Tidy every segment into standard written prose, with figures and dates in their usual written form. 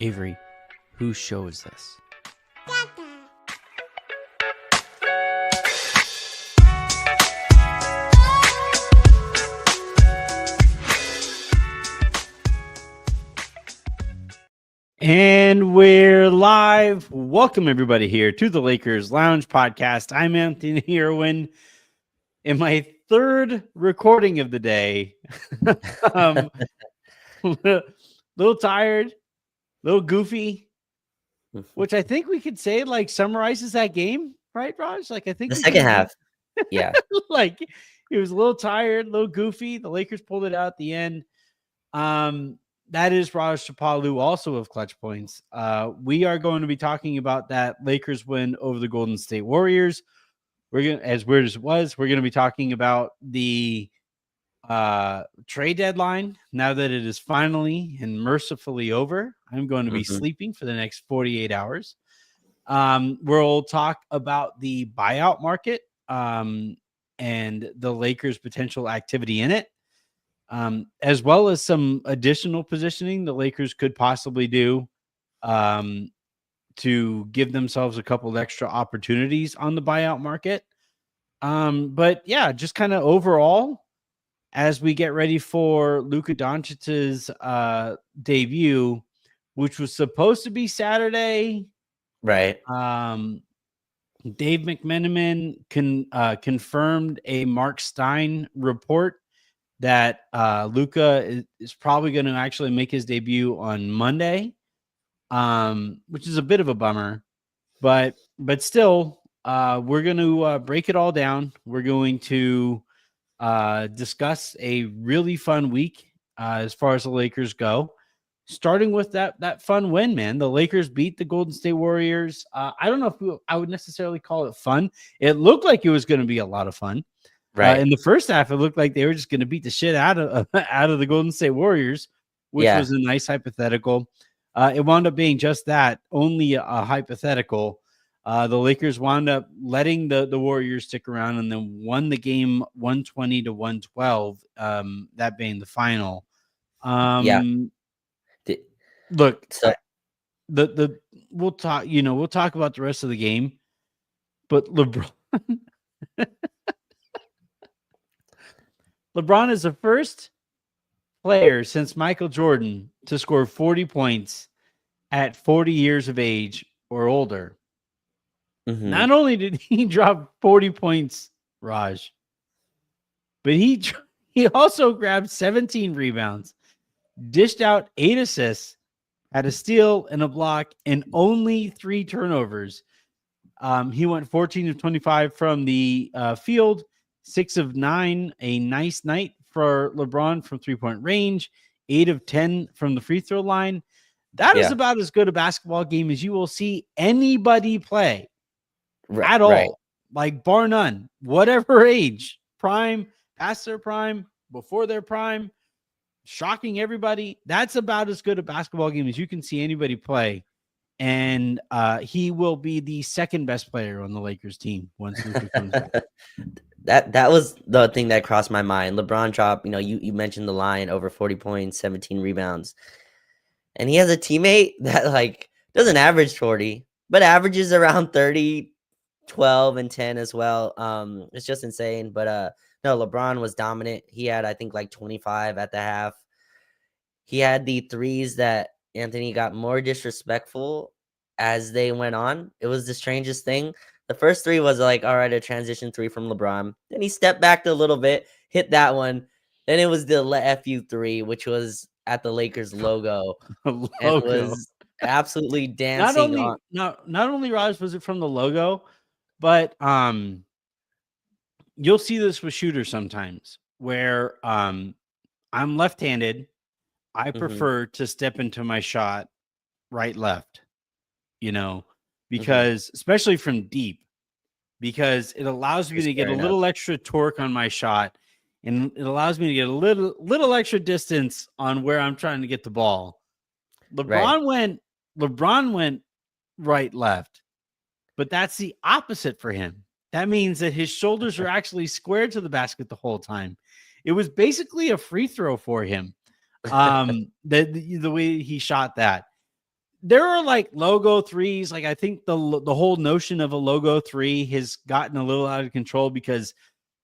Avery, whose show is this? And we're live. Welcome everybody here to the Lakers Lounge podcast. I'm Anthony Irwin. In my third recording of the day, little tired, little goofy, which I think we could say like summarizes that game, right, Raj? Like I think the second half, yeah. Like it was a little tired, a little goofy. The Lakers pulled it out at the end. That is Raj Chapalu, also of Clutch Points. We are going to be talking about that Lakers win over the Golden State Warriors. We're going to, as weird as it was, we're going to be talking about the trade deadline now that it is finally and mercifully over. I'm going to be sleeping for the next 48 hours. We'll talk about the buyout market and the Lakers' potential activity in it, as well as some additional positioning the Lakers could possibly do to give themselves a couple extra opportunities on the buyout market. But yeah, just kind of overall, as we get ready for Luka Doncic's debut, which was supposed to be Saturday. Right. Dave McMenamin confirmed a Mark Stein report that Luka is probably going to actually make his debut on Monday, which is a bit of a bummer, but still, we're going to break it all down. We're going to discuss a really fun week as far as the Lakers go, starting with that fun win, man. The Lakers beat the Golden State Warriors. I don't know if I would necessarily call it fun. It looked like it was going to be a lot of fun. Right. In the first half, it looked like they were just going to beat the shit out of the Golden State Warriors, which was a nice hypothetical. It wound up being just that, only a hypothetical. The Lakers wound up letting the Warriors stick around and then won the game 120-112, that being the final. Look, so we'll talk about the rest of the game, but LeBron is the first player since Michael Jordan to score 40 points at 40 years of age or older. Not only did he drop 40 points, Raj, but he also grabbed 17 rebounds, dished out 8 assists, had a steal and a block, and only 3 turnovers. He went 14 of 25 from the field, 6 of 9, a nice night for LeBron from 3-point range, 8 of 10 from the free throw line. That is about as good a basketball game as you will see anybody play at all, like bar none, whatever age, prime, past their prime, before their prime, shocking everybody. That's about as good a basketball game as you can see anybody play. And he will be the second best player on the Lakers team once Luka comes back. That was the thing that crossed my mind. LeBron dropped, you mentioned the line, over 40 points, 17 rebounds. And he has a teammate that like doesn't average 40, but averages around 30, 12, and 10 as well. It's just insane. But no, LeBron was dominant. He had, I think, like 25 at the half. He had the threes that Anthony got more disrespectful as they went on. It was the strangest thing. The first 3 was like, all right, a transition 3 from LeBron. Then he stepped back a little bit, hit that one. Then it was the FU 3, which was at the Lakers logo. And was absolutely dancing. Not only Raj was it from the logo, but you'll see this with shooters sometimes where I'm left-handed. I prefer to step into my shot right, left, because especially from deep, because it allows me to get a little extra torque on my shot, and it allows me to get a little extra distance on where I'm trying to get the ball. LeBron went right, left, but that's the opposite for him. That means that his shoulders are actually squared to the basket the whole time. It was basically a free throw for him. The way he shot that. there are like logo threes. Like I think the whole notion of a logo three has gotten a little out of control because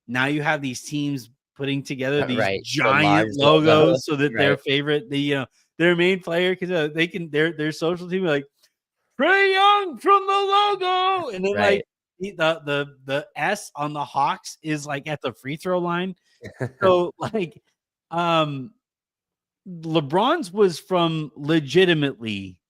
now you have these teams putting together these Right. The giant Mars logo. logos so that their Right. favorite, their main player, because they can their social team like Trae Young from the logo, and then Right. like the S on the Hawks is like at the free throw line. So like, LeBron's was from legitimately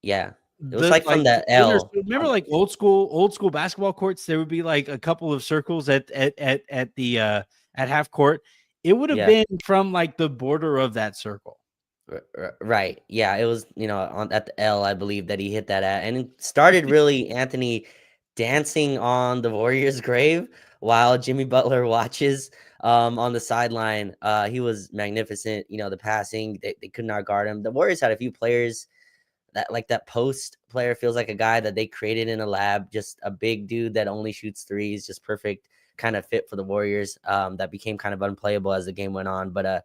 Yeah. It was the like from like the inner. L. Remember, like old school basketball courts. There would be like a couple of circles at the at half court. It would have Yeah. been from like the border of that circle. Right. Yeah, it was, on at the L, I believe that he hit that at, and it started really Anthony dancing on the Warriors' grave while Jimmy Butler watches on the sideline. He was magnificent. The passing, they could not guard him. The Warriors had a few players that post player feels like a guy that they created in a lab, just a big dude that only shoots threes, just perfect kind of fit for the Warriors. That became kind of unplayable as the game went on, but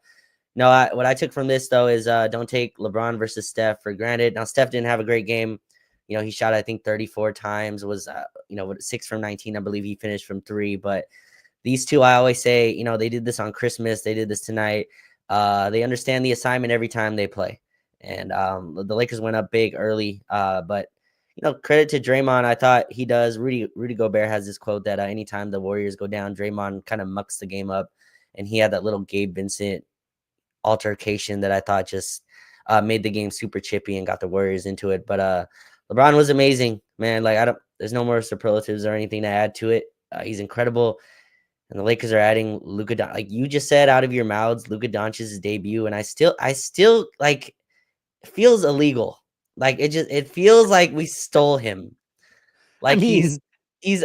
no, what I took from this though is don't take LeBron versus Steph for granted. Now Steph didn't have a great game. He shot I think 34 times, was 6 from 19. I believe he finished from 3. But these two, I always say, they did this on Christmas. They did this tonight. They understand the assignment every time they play. And the Lakers went up big early. But credit to Draymond. I thought he does. Rudy Gobert has this quote that anytime the Warriors go down, Draymond kind of mucks the game up. And he had that little Gabe Vincent altercation that I thought just made the game super chippy and got the Warriors into it. But LeBron was amazing, man. Like there's no more superlatives or anything to add to it. He's incredible. And the Lakers are adding Luka, like you just said out of your mouths, Luka Doncic's debut, and I still like it feels illegal. Like it feels like we stole him. I Like he's mean, he's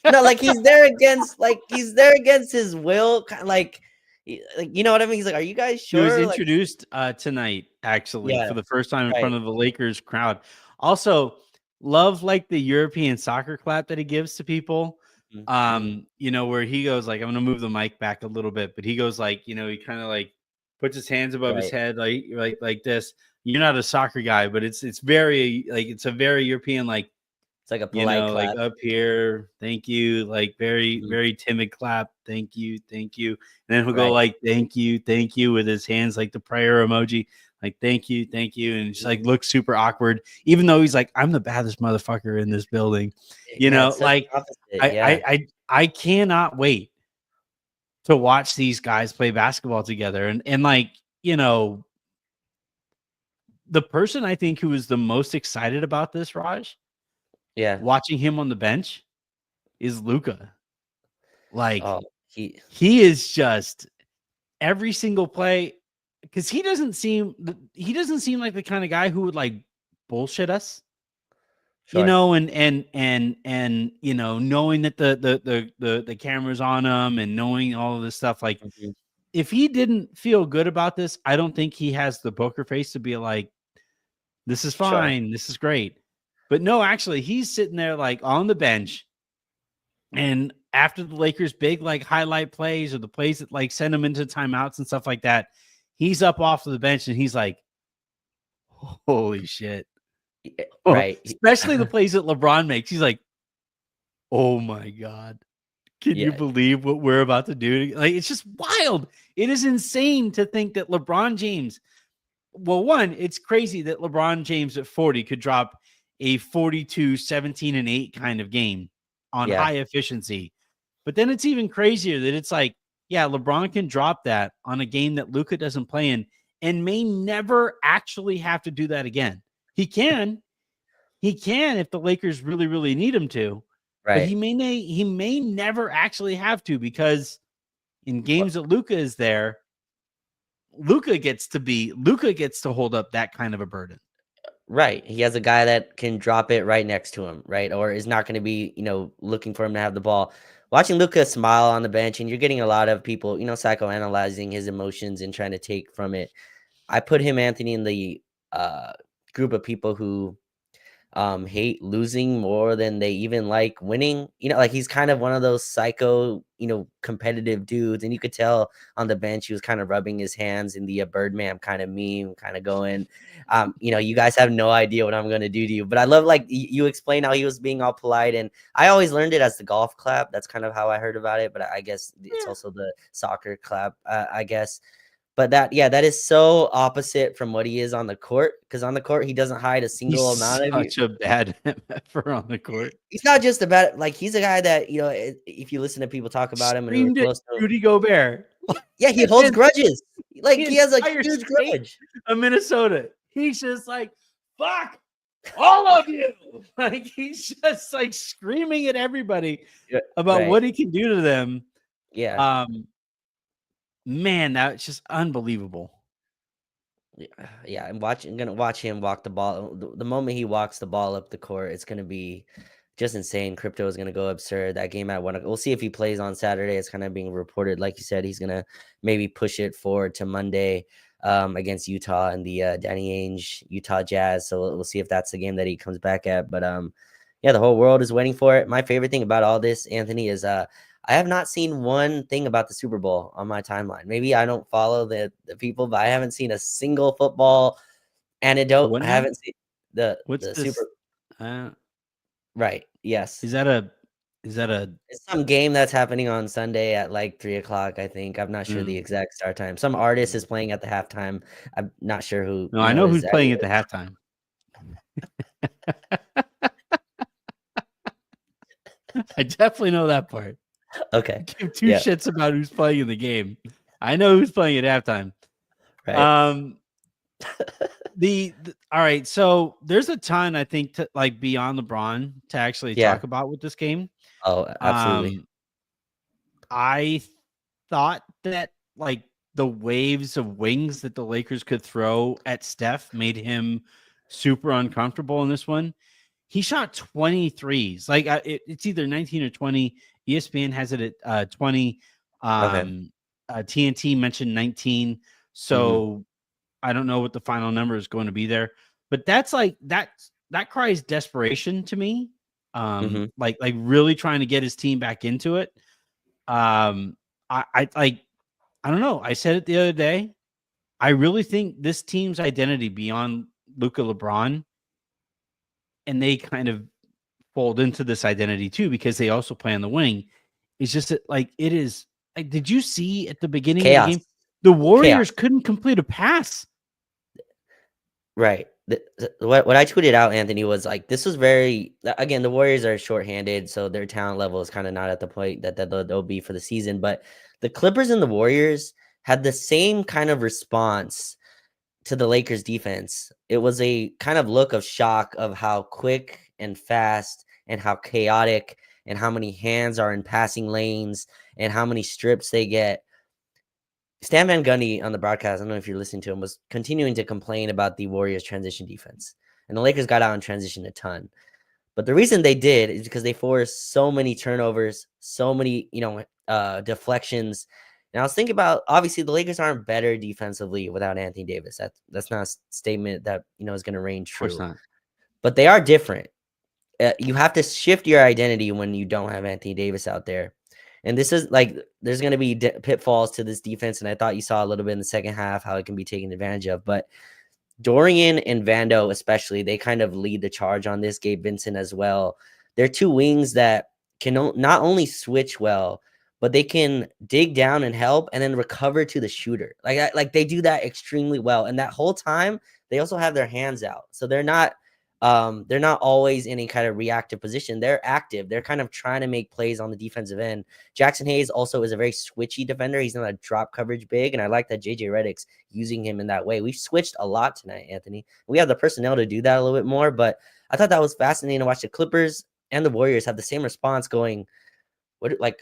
no, like he's there against his will, like you know what I mean? He's like, "Are you guys he was sure?" Like, introduced tonight, actually, yeah, for the first time in front right. of the Lakers crowd. Also, love like the European soccer clap that he gives to people. Mm-hmm. Where he goes like, I'm gonna move the mic back a little bit, but he goes like, he kind of like puts his hands above his Right. head, like this. You're not a soccer guy, but it's very like it's a very European like It's like a polite like clap. up here, thank you, like very, Mhm. very timid clap, thank you, thank you. And then he'll go Right. like, thank you, with his hands like the prayer emoji, like thank you, and just like Mhm. looks super awkward, even though he's like, I'm the baddest motherfucker in this building. Yeah, it's such Like opposite. I Yeah. I I I cannot wait to watch these guys play basketball together. And like, the person I think who is the most excited about this, Raj, Yeah. watching him on the bench is Luka. Like Oh, he is just every single play because he doesn't seem like the kind of guy who would like bullshit us, sure. and knowing that the cameras on him and knowing all of this stuff. Like Mhm. if he didn't feel good about this, I don't think he has the poker face to be like, this is Sure. fine, this is great. But no, actually, he's sitting there like on the bench. And after the Lakers' big like highlight plays or the plays that like send him into timeouts and stuff like that, he's up off of the bench and he's like, "Holy shit!" Right. Especially the plays that LeBron makes. He's like, "Oh my god, can you Yeah. believe what we're about to do?" Like it's just wild. It is insane to think that LeBron James. Well, one, it's crazy that LeBron James at 40 could drop a 42, 17, and 8 kind of game on Yeah. high efficiency. But then it's even crazier that it's like, yeah, LeBron can drop that on a game that Luka doesn't play in and may never actually have to do that again. He can. He can if the Lakers really, really need him to. But Right. he may never actually have to because in games that Luka is there, Luka gets to hold up that kind of a burden. Right. He has a guy that can drop it right next to him, right? Or is not going to be, looking for him to have the ball. Watching Luka smile on the bench, and you're getting a lot of people, psychoanalyzing his emotions and trying to take from it. I put him, Anthony, in the uh, group of people who hate losing more than they even like winning. Like he's kind of one of those psycho, competitive dudes. And you could tell on the bench he was kind of rubbing his hands in the Birdman kind of meme, kind of going, you guys have no idea what I'm gonna do to you. But I love like you explain how he was being all polite, and I always learned it as the golf clap. That's kind of how I heard about it. But I guess it's also the soccer clap, I guess. But that is so opposite from what he is on the court, because on the court he doesn't hide a single amount of you. Such a bad MFer on the court. He's not just about like he's a guy that if you listen to people talk about him and Screamed close at to Rudy Gobert. yeah, he holds grudges. Like he has a huge grudge. Of Minnesota, he's just like fuck all of you. Like he's just like screaming at everybody about what he can do to them. Yeah. Man, that's just unbelievable. Yeah, I'm gonna watch him walk the ball. The moment he walks the ball up the court, it's gonna be just insane. Crypto is gonna go absurd. That game at 1 o'clock. We'll see if he plays on Saturday. It's kind of being reported, like you said, he's gonna maybe push it forward to Monday against Utah and the Danny Ainge Utah Jazz. So we'll see if that's the game that he comes back at. But yeah, the whole world is waiting for it. My favorite thing about all this, Anthony, is I have not seen one thing about the Super Bowl on my timeline. Maybe I don't follow the people, but I haven't seen a single football anecdote. I haven't seen the Super. Right. Yes. Is that It's some game that's happening on Sunday at like 3 o'clock, I think. I'm not sure the exact start time. Some artist is playing at the halftime. I'm not sure who. No, I know who's playing at the halftime. I definitely know that part. Okay. Give two shits about who's playing in the game. I know who's playing at halftime. Right. All right. So there's a ton, I think, to like beyond LeBron to actually talk about with this game. Oh, absolutely. I thought that like the waves of wings that the Lakers could throw at Steph made him super uncomfortable in this one. He shot 23s. Like it's either 19 or 20. ESPN has it at 20. TNT mentioned 19. So I don't know what the final number is going to be there. But that's like that cries desperation to me. Like really trying to get his team back into it. I don't know. I said it the other day. I really think this team's identity beyond Luka, LeBron, and they kind of fold into this identity too because they also play on the wing. It's just that, like, it is like, did you see at the beginning of the game the Warriors couldn't complete a pass? Right. What I tweeted out, Anthony, was like, this was very, again, the Warriors are shorthanded, so their talent level is kind of not at the point that they'll be for the season. But the Clippers and the Warriors had the same kind of response to the Lakers defense. It was a kind of look of shock of how quick and fast and how chaotic and how many hands are in passing lanes and how many strips they get. Stan Van Gundy on the broadcast, I don't know if you're listening to him, was continuing to complain about the Warriors' transition defense. And the Lakers got out and transitioned a ton. But the reason they did is because they forced so many turnovers, so many, deflections. And I was thinking about, obviously, the Lakers aren't better defensively without Anthony Davis. That's not a statement that, is going to reign true. Of course not. But they are different. You have to shift your identity when you don't have Anthony Davis out there. And this is like, there's going to be pitfalls to this defense. And I thought you saw a little bit in the second half how it can be taken advantage of. But Dorian and Vando, especially, they kind of lead the charge on this. Gabe Vincent as well. They're two wings that can not only switch well, but they can dig down and help and then recover to the shooter. Like they do that extremely well. And that whole time, they also have their hands out. So they're not always in a kind of reactive position. They're active. They're kind of trying to make plays on the defensive end. Jackson Hayes also is a very switchy defender. He's not a drop coverage big, and I like that JJ Redick's using him in that way. We've switched a lot tonight, Anthony. We have the personnel to do that a little bit more, but I thought that was fascinating to watch. The Clippers and the Warriors have the same response going,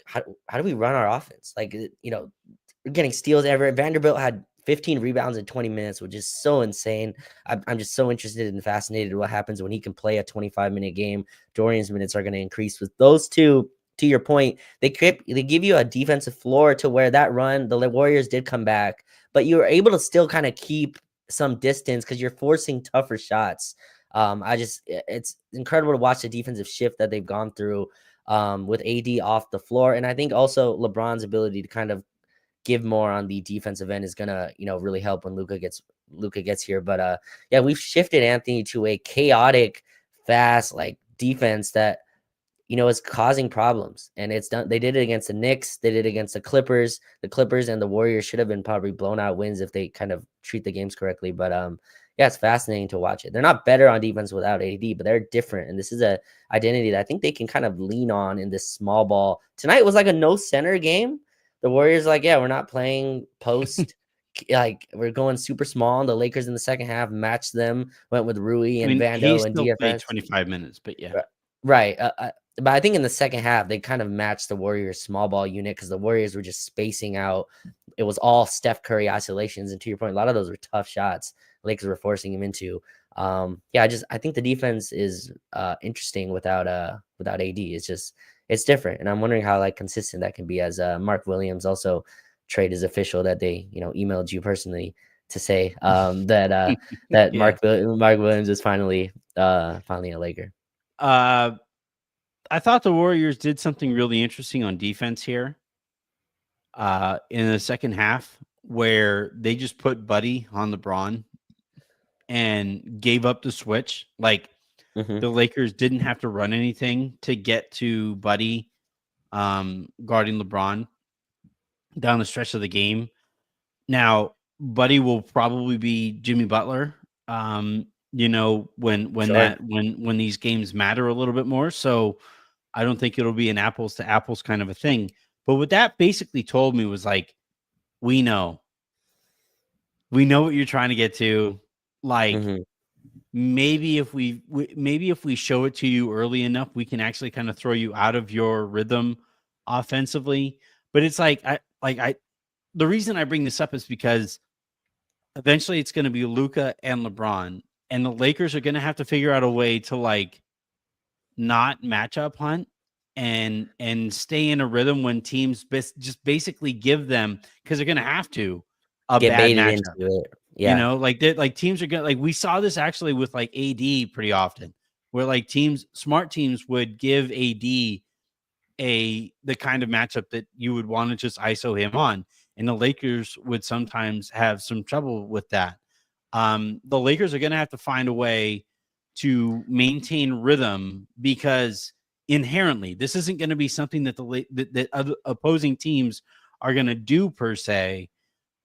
how do we run our offense? Like, we're getting steals ever. Vanderbilt had 15 rebounds in 20 minutes, which is so insane. I'm just so interested and fascinated what happens when he can play a 25-minute game. Dorian's minutes are going to increase with those two. To your point, they give you a defensive floor to where that run, the Warriors did come back, but you were able to still kind of keep some distance because you're forcing tougher shots. It's incredible to watch the defensive shift that they've gone through with AD off the floor. And I think also LeBron's ability to kind of give more on the defensive end is gonna, really help when Luka gets here. But yeah, we've shifted Anthony to a chaotic, fast like defense that is causing problems. And it's done. They did it against the Knicks. They did it against the Clippers. The Clippers and the Warriors should have been probably blown out wins if they kind of treat the games correctly. But yeah, it's fascinating to watch it. They're not better on defense without AD, but they're different. And this is a identity that I think they can kind of lean on in this small ball. Tonight was like a no center game. The Warriors like, yeah, we're not playing post. Like we're going super small. The Lakers in the second half matched them, went with Rui and he Vando and still played DFS. 25 minutes, but yeah. Right. But I think in the second half, they kind of matched the Warriors small ball unit because the Warriors were just spacing out. It was all Steph Curry isolations. And to your point, a lot of those were tough shots Lakers were forcing him into. Yeah, I think the defense is interesting without AD. It's different. And I'm wondering how like consistent that can be, as Mark Williams also trade is official that they, emailed you personally to say that Yeah. Mark Williams is finally a Laker. I thought the Warriors did something really interesting on defense here in the second half, where they just put Buddy on LeBron and gave up the switch. Like the Lakers didn't have to run anything to get to Buddy guarding LeBron down the stretch of the game. Now, Buddy will probably be Jimmy Butler. When Sure. when these games matter a little bit more. So I don't think it'll be an apples to apples kind of a thing. But what that basically told me was like, we know what you're trying to get to. Like maybe if we show it to you early enough, we can actually kind of throw you out of your rhythm offensively. But it's like the reason I bring this up is because eventually it's going to be Luka and LeBron, and the Lakers are going to have to figure out a way to like not matchup hunt and stay in a rhythm when teams just basically give them, because they're going to have to, a Get bad baited matchup. into it. Yeah. Like teams are going to, like, we saw this actually with like AD pretty often, where like smart teams would give AD the kind of matchup that you would want to just ISO him on. And the Lakers would sometimes have some trouble with that. The Lakers are going to have to find a way to maintain rhythm, because inherently this isn't going to be something that that other opposing teams are going to do per se.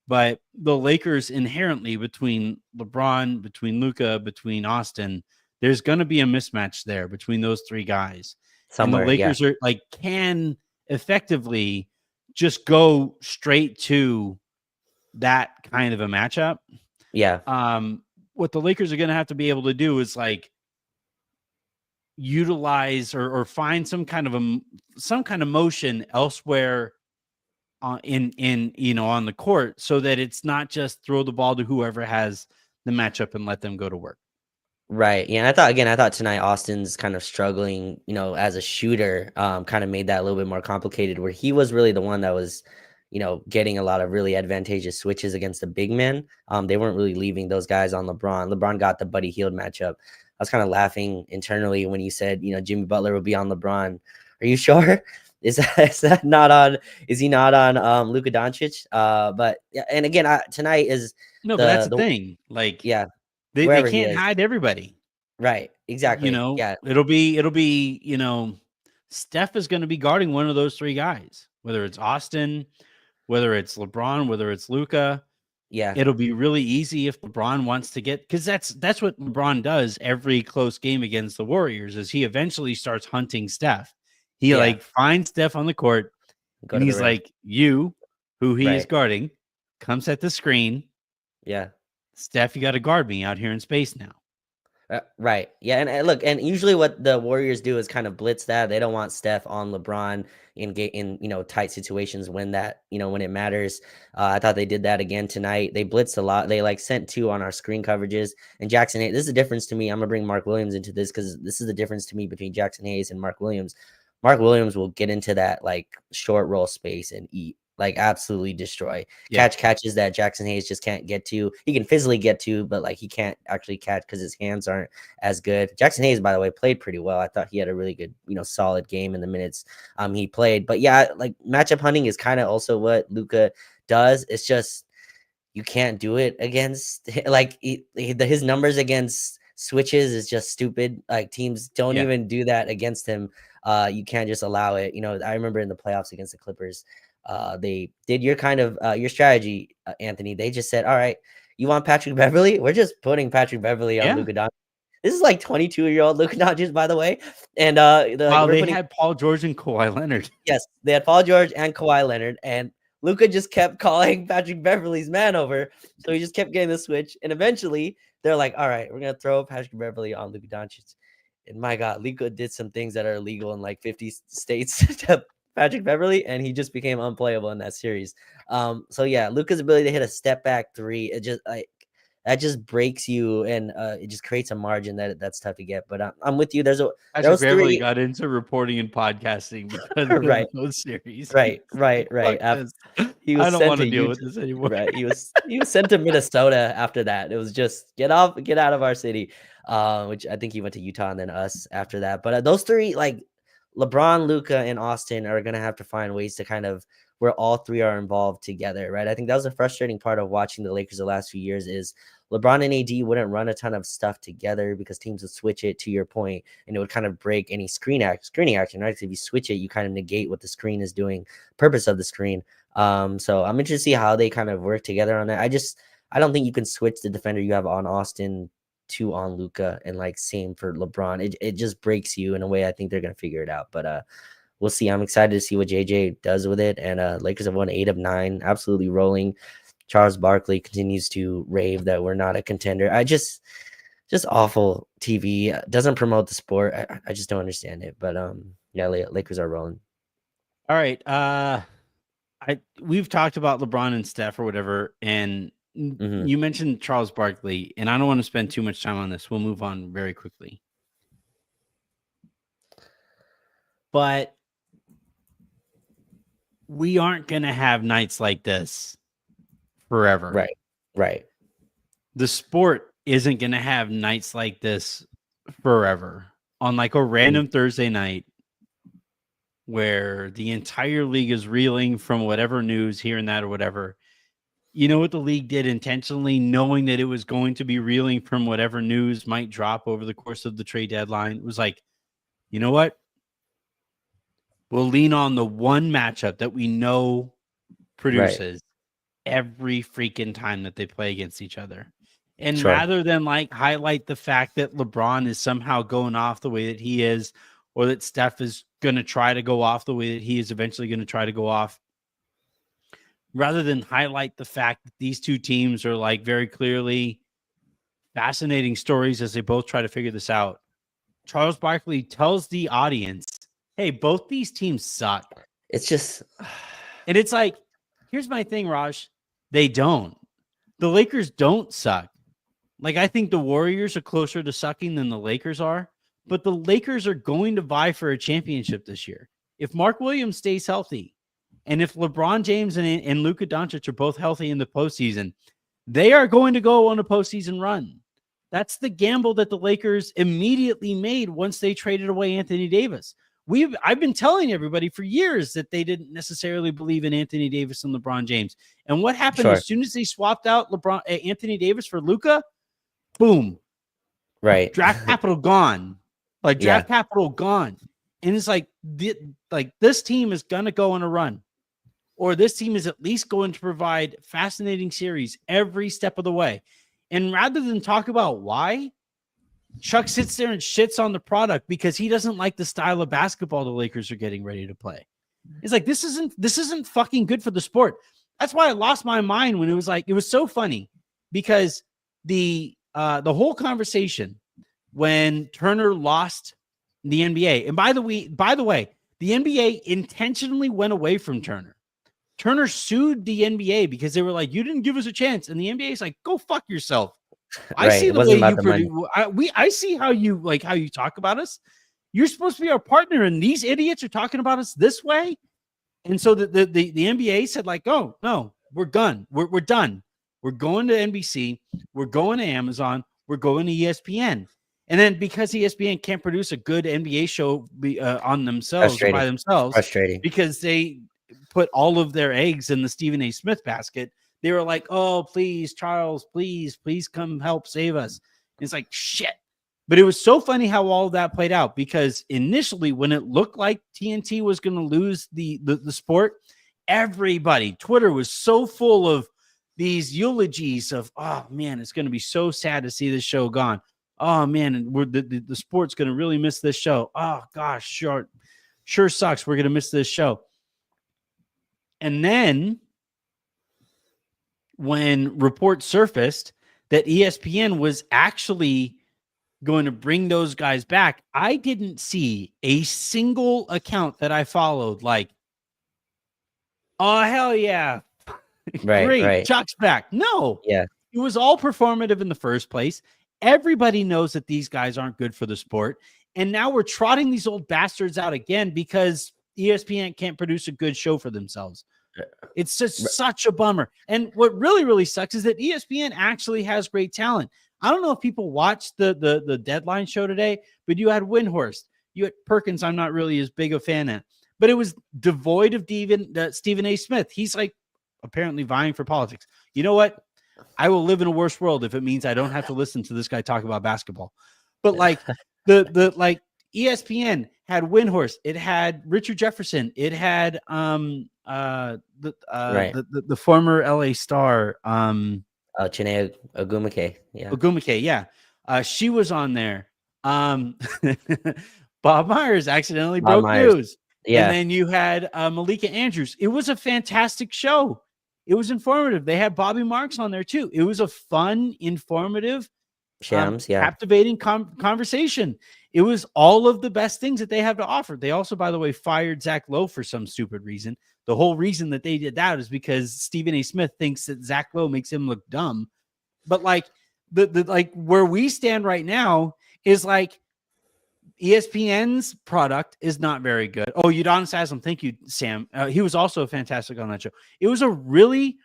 But the Lakers inherently, between LeBron, between Luka, between Austin, there's going to be a mismatch there between those three guys. Somewhere, and the Lakers are like, can effectively just go straight to that kind of a matchup. Yeah. What the Lakers are going to have to be able to do is like utilize or find some kind of motion elsewhere in on the court, so that it's not just throw the ball to whoever has the matchup and let them go to work. Right. Yeah. And I thought tonight Austin's kind of struggling, as a shooter, kind of made that a little bit more complicated, where he was really the one that was, getting a lot of really advantageous switches against the big men. They weren't really leaving those guys on LeBron. LeBron got the Buddy Hield matchup. I was kind of laughing internally when you said, Jimmy Butler will be on LeBron. Are you sure? Is that not on? Is he not on Luka Doncic? But yeah, and again, tonight is no, but that's the thing. Like, yeah, they can't hide everybody. Right. Exactly. Yeah. It'll be Steph is going to be guarding one of those three guys, whether it's Austin, whether it's LeBron, whether it's Luka. Yeah. It'll be really easy if LeBron wants to get, because that's what LeBron does every close game against the Warriors, is he eventually starts hunting Steph. He like finds Steph on the court, and he's like, you, who he is guarding, come set the screen. Yeah. Steph, you got to guard me out here in space now. Right. Yeah. And look, and usually what the Warriors do is kind of blitz that. They don't want Steph on LeBron in tight situations when when it matters. I thought they did that again tonight. They blitzed a lot. They like sent two on our screen coverages. And Jackson Hayes, this is the difference to me. I'm gonna bring Mark Williams into this, because this is the difference to me between Jackson Hayes and Mark Williams. Mark Williams will get into that like short roll space and eat like absolutely destroy. Yeah. Catches that Jackson Hayes just can't get to. He can physically get to, but like he can't actually catch because his hands aren't as good. Jackson Hayes, by the way, played pretty well. I thought he had a really good, solid game in the minutes he played. But yeah, like matchup hunting is kind of also what Luka does. It's just you can't do it against like his numbers against switches is just stupid. Like teams don't even do that against him. You can't just allow it. I remember in the playoffs against the Clippers, they did your kind of your strategy, Anthony. They just said, "All right, you want Patrick Beverly? We're just putting Patrick Beverly on Luka Doncic." This is like 22-year-old Luka Doncic, by the way. And they're like, they had Paul George and Kawhi Leonard. Yes, they had Paul George and Kawhi Leonard, and Luka just kept calling Patrick Beverly's man over. So he just kept getting the switch. And eventually they're like, all right, we're going to throw Patrick Beverly on Luka Doncic. And my God, Luka did some things that are illegal in like 50 states to Patrick Beverly, and he just became unplayable in that series. So yeah, Luka's ability to hit a step back three, it just that just breaks you, and it just creates a margin that's tough to get. But I'm with you. Patrick Beverly got into reporting and podcasting because of those series. Right. He was I don't want to deal with this anymore. Right. He was sent to Minnesota after that. It was just get out of our city. Which I think he went to Utah and then us after that. But those three, like LeBron, Luka, and Austin, are gonna have to find ways to kind of where all three are involved together, right? I think that was a frustrating part of watching the Lakers the last few years is LeBron and AD wouldn't run a ton of stuff together because teams would switch it, to your point, and it would kind of break any screening action, right? Because if you switch it, you kind of negate what the screen is doing, purpose of the screen. So I'm interested to see how they kind of work together on that. I don't think you can switch the defender you have on Austin to on Luka, and like same for LeBron. It just breaks you in a way. I think they're gonna figure it out, but we'll see. I'm excited to see what JJ does with it. And Lakers have won 8 of 9, absolutely rolling. Charles Barkley continues to rave that we're not a contender. Just awful TV. Doesn't promote the sport. I just don't understand it. But yeah, Lakers are rolling. All right. We've talked about LeBron and Steph or whatever, and you mentioned Charles Barkley, and I don't want to spend too much time on this. We'll move on very quickly. But we aren't going to have nights like this forever. Right. The sport isn't going to have nights like this forever. On like a random Thursday night where the entire league is reeling from whatever news here and that or whatever. You know what the league did intentionally, knowing that it was going to be reeling from whatever news might drop over the course of the trade deadline? It was like, you know what? We'll lean on the one matchup that we know produces every freaking time that they play against each other. And rather than like highlight the fact that LeBron is somehow going off the way that he is, or that Steph is going to try to go off the way that he is eventually going to try to go off, rather than highlight the fact that these two teams are like very clearly fascinating stories as they both try to figure this out, Charles Barkley tells the audience, hey, both these teams suck. It's just, and it's like, here's my thing, Raj. They don't. The Lakers don't suck. Like, I think the Warriors are closer to sucking than the Lakers are, but the Lakers are going to vie for a championship this year. If Mark Williams stays healthy, and if LeBron James and Luka Doncic are both healthy in the postseason, they are going to go on a postseason run. That's the gamble that the Lakers immediately made once they traded away Anthony Davis. I've been telling everybody for years that they didn't necessarily believe in Anthony Davis and LeBron James. And what happened as soon as they swapped out Anthony Davis for Luka? Boom. Right. Draft capital gone. Like draft capital gone. And it's like this team is going to go on a run. Or this team is at least going to provide fascinating series every step of the way. And rather than talk about why, Chuck sits there and shits on the product because he doesn't like the style of basketball the Lakers are getting ready to play. It's like, this isn't fucking good for the sport. That's why I lost my mind when it was like, it was so funny because the whole conversation when Turner lost the NBA, and by the way, the NBA intentionally went away from Turner. Turner sued the NBA because they were like, you didn't give us a chance. And the NBA is like, go fuck yourself. I see the way you produce. I see how you talk about us. You're supposed to be our partner, and these idiots are talking about us this way. And so the NBA said like, oh no, we're done. We're done. We're going to NBC. We're going to Amazon. We're going to ESPN. And then because ESPN can't produce a good NBA show on themselves by themselves, frustrating, because they put all of their eggs in the Stephen A. Smith basket, they were like, oh, please, Charles, please come help save us. And it's like, shit. But it was so funny how all of that played out, because initially when it looked like TNT was going to lose the sport, everybody, Twitter was so full of these eulogies of, oh man, it's going to be so sad to see this show gone. Oh man, and the sport's going to really miss this show. Oh gosh, sure sucks. We're going to miss this show. And then when reports surfaced that ESPN was actually going to bring those guys back, I didn't see a single account that I followed like, oh hell yeah, great, Chuck's back. No, it was all performative in the first place. Everybody knows that these guys aren't good for the sport, and now we're trotting these old bastards out again because ESPN can't produce a good show for themselves. It's just such a bummer. And what really sucks is that ESPN actually has great talent. I don't know if people watched the Deadline show today, but you had Windhorst, you had Perkins. I'm not really as big a fan of, but it was devoid of Stephen A. Smith. He's like apparently vying for politics. You know what? I will live in a worse world if it means I don't have to listen to this guy talk about basketball. But like the ESPN had Windhorst, it had Richard Jefferson, it had the former LA star Chiney Ogwumike. Ogwumike, yeah. She was on there. Bob Myers accidentally broke news. Yeah. And then you had Malika Andrews. It was a fantastic show. It was informative. They had Bobby Marks on there too. It was a fun, informative, captivating conversation. It was all of the best things that they have to offer. They also, by the way, fired Zach Lowe for some stupid reason. The whole reason that they did that is because Stephen A. Smith thinks that Zach Lowe makes him look dumb. But like like where we stand right now is like ESPN's product is not very good. Oh, Udonis Haslam. Thank you, Sam. He was also fantastic on that show. It was a really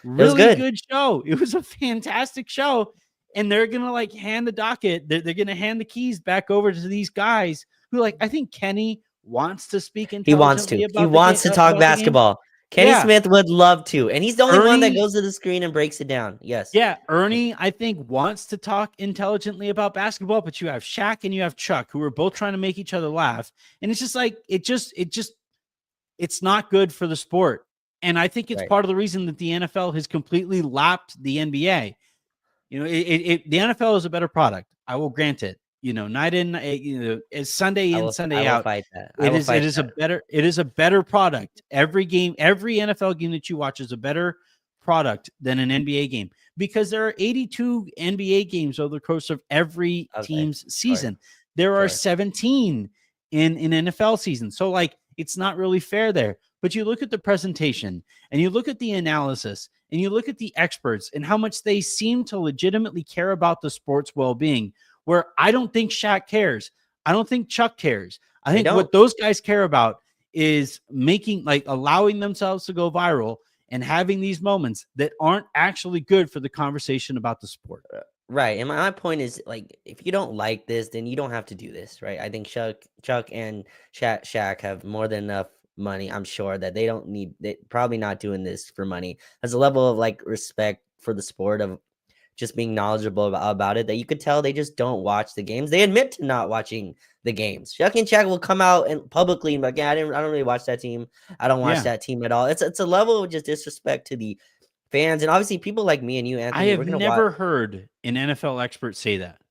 good show. It was a fantastic show. And they're going to like hand the docket. They're going to hand the keys back over to these guys who, like, I think Kenny wants to speak intelligently. He wants to talk basketball. Kenny Smith would love to. And he's the only one that goes to the screen and breaks it down. Yes. Yeah. Ernie, I think, wants to talk intelligently about basketball, but you have Shaq and you have Chuck, who are both trying to make each other laugh. And it's just like, it's not good for the sport. And I think it's part of the reason that the NFL has completely lapped the NBA. You know, the NFL is a better product. I will grant it. You know, night in, it's Sunday in, Sunday out. It is a better product. Every game, every NFL game that you watch is a better product than an NBA game, because there are 82 NBA games over the course of every team's season. There are 17 in NFL season. So like, it's not really fair there. But you look at the presentation and you look at the analysis and you look at the experts and how much they seem to legitimately care about the sport's well-being, where I don't think Shaq cares. I don't think Chuck cares. I think what those guys care about is allowing themselves to go viral and having these moments that aren't actually good for the conversation about the sport. Right. And my point is, like, if you don't like this, then you don't have to do this, right? I think Chuck and Shaq have more than enough money. I'm sure that they're probably not doing this for money. There's a level of like respect for the sport of just being knowledgeable about it that you could tell they just don't watch the games. They admit to not watching the games. Chuck and Shaq will come out and publicly and like, yeah, I don't really watch that team. I don't watch that team at all. It's a level of just disrespect to the fans. And obviously people like me and you, Anthony, I have never heard an NFL expert say that.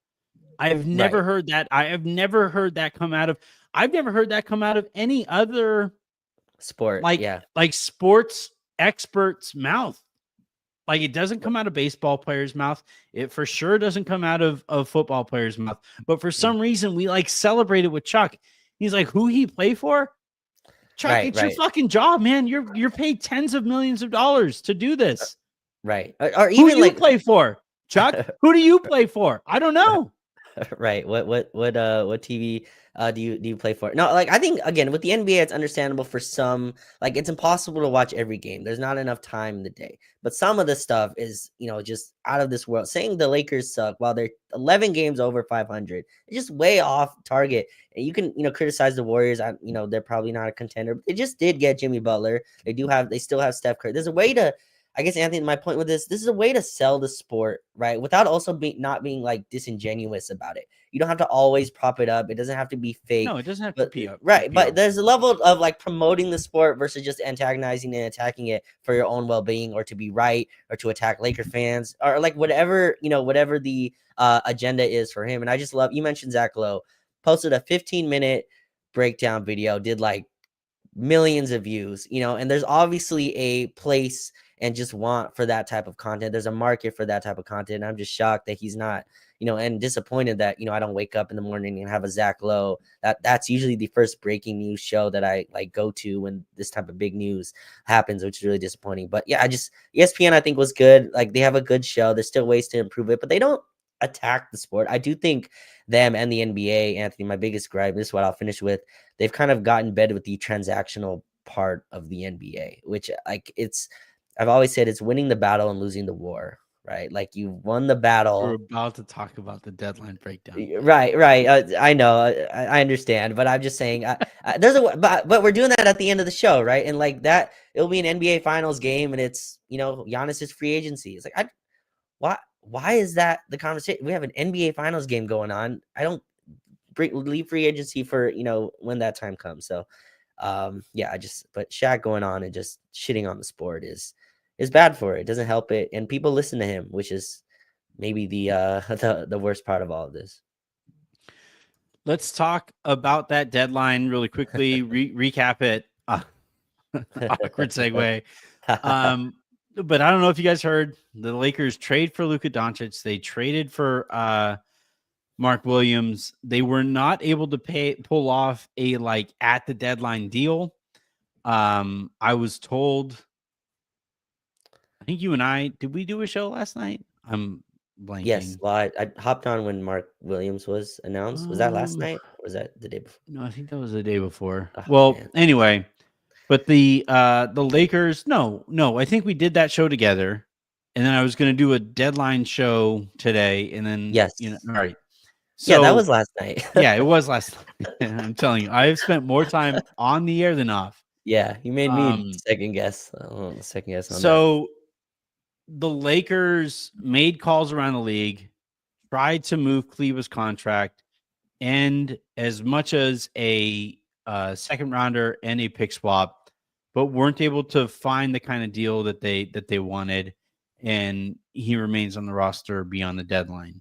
I have never heard that. I've never heard that come out of any other sport, like sports experts' mouth. Like, it doesn't come out of baseball players' mouth. It for sure doesn't come out of football players' mouth. But for some reason, we like celebrate it with Chuck. He's like, who he play for? Chuck, it's your fucking job, man. You're paid tens of millions of dollars to do this. Right. Or even who do you play for? Chuck, who do you play for? I don't know. Right. What TV do you play for? No, like I think again with the NBA, it's understandable for some. Like it's impossible to watch every game. There's not enough time in the day. But some of the stuff is just out of this world. Saying the Lakers suck while they're 11 games over 500, it's just way off target. And you can criticize the Warriors. They're probably not a contender. But they just did get Jimmy Butler. They still have Steph Curry. There's a way to. I guess Anthony, my point with this is a way to sell the sport, right? Without also not being like disingenuous about it. You don't have to always prop it up. It doesn't have to be fake. No, it doesn't have But to be up. right, but there's a level of like promoting the sport versus just antagonizing and attacking it for your own well-being or to be right or to attack Laker fans or like whatever the agenda is for him. And I just love you mentioned Zach Lowe posted a 15-minute breakdown video, did like millions of views, and there's obviously a place and just want for that type of content. There's a market for that type of content. I'm just shocked that he's not, and disappointed that, I don't wake up in the morning and have a Zach Lowe. That's usually the first breaking news show that I like go to when this type of big news happens, which is really disappointing. But yeah, ESPN I think was good. Like they have a good show. There's still ways to improve it, but they don't attack the sport. I do think them and the NBA, Anthony, my biggest gripe, this is what I'll finish with. They've kind of gotten bed with the transactional part of the NBA, which like I've always said it's winning the battle and losing the war, right? Like you won the battle. We're about to talk about the deadline breakdown. Right. I know, I understand, but I'm just saying, but we're doing that at the end of the show, right? And like that, it'll be an NBA Finals game, and it's Giannis's free agency. It's like why is that the conversation? We have an NBA Finals game going on. I don't leave free agency for when that time comes. So but Shaq going on and just shitting on the sport is bad for it. It doesn't help it, and people listen to him, which is maybe the worst part of all of this. Let's talk about that deadline really quickly. Recap it. Awkward segue. But I don't know if you guys heard the Lakers trade for Luka Doncic. They traded for Mark Williams. They were not able to pull off a like at the deadline deal. I was told, I think you and I, did we do a show last night? I'm blanking. Yes. Well, I hopped on when Mark Williams was announced. Was that last night or was that the day before? No, I think that was the day before. Oh, well, man. Anyway, but the Lakers, no, I think we did that show together. And then I was going to do a deadline show today. And then, yes. All right. So, yeah, that was last night. Yeah, it was last night. I'm telling you, I've spent more time on the air than off. Yeah, you made me second guess. Second guess on that. The Lakers made calls around the league, tried to move Kleber's contract, and as much as a second rounder and a pick swap, but weren't able to find the kind of deal that they wanted, and he remains on the roster beyond the deadline.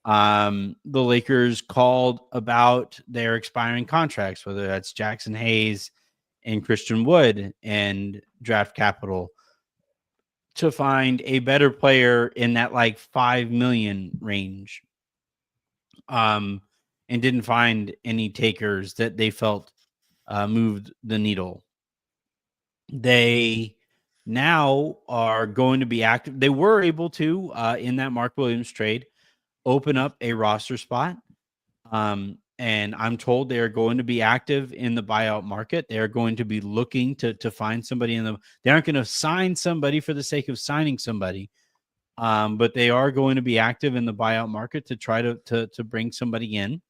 The Lakers called about their expiring contracts, whether that's Jackson Hayes and Christian Wood, and draft capital to find a better player in that like $5 million range. And didn't find any takers that they felt moved the needle. They now are going to be active. They were able to, in that Mark Williams trade, open up a roster spot. And I'm told they're going to be active in the buyout market. They're going to be looking to find somebody they aren't going to sign somebody for the sake of signing somebody. But they are going to be active in the buyout market to try to bring somebody in.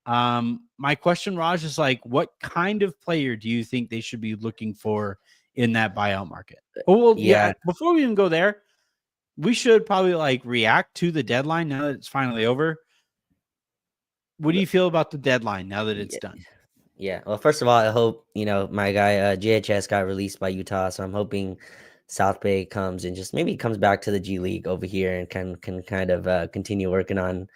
My question, Raj, is like, what kind of player do you think they should be looking for in that buyout market? Oh, well, yeah. Before we even go there, we should probably like react to the deadline now that it's finally over. What do you feel about the deadline now that it's done? Yeah. Well, first of all, I hope, my guy, JHS got released by Utah. So I'm hoping South Bay comes and just maybe comes back to the G League over here and can kind of continue working on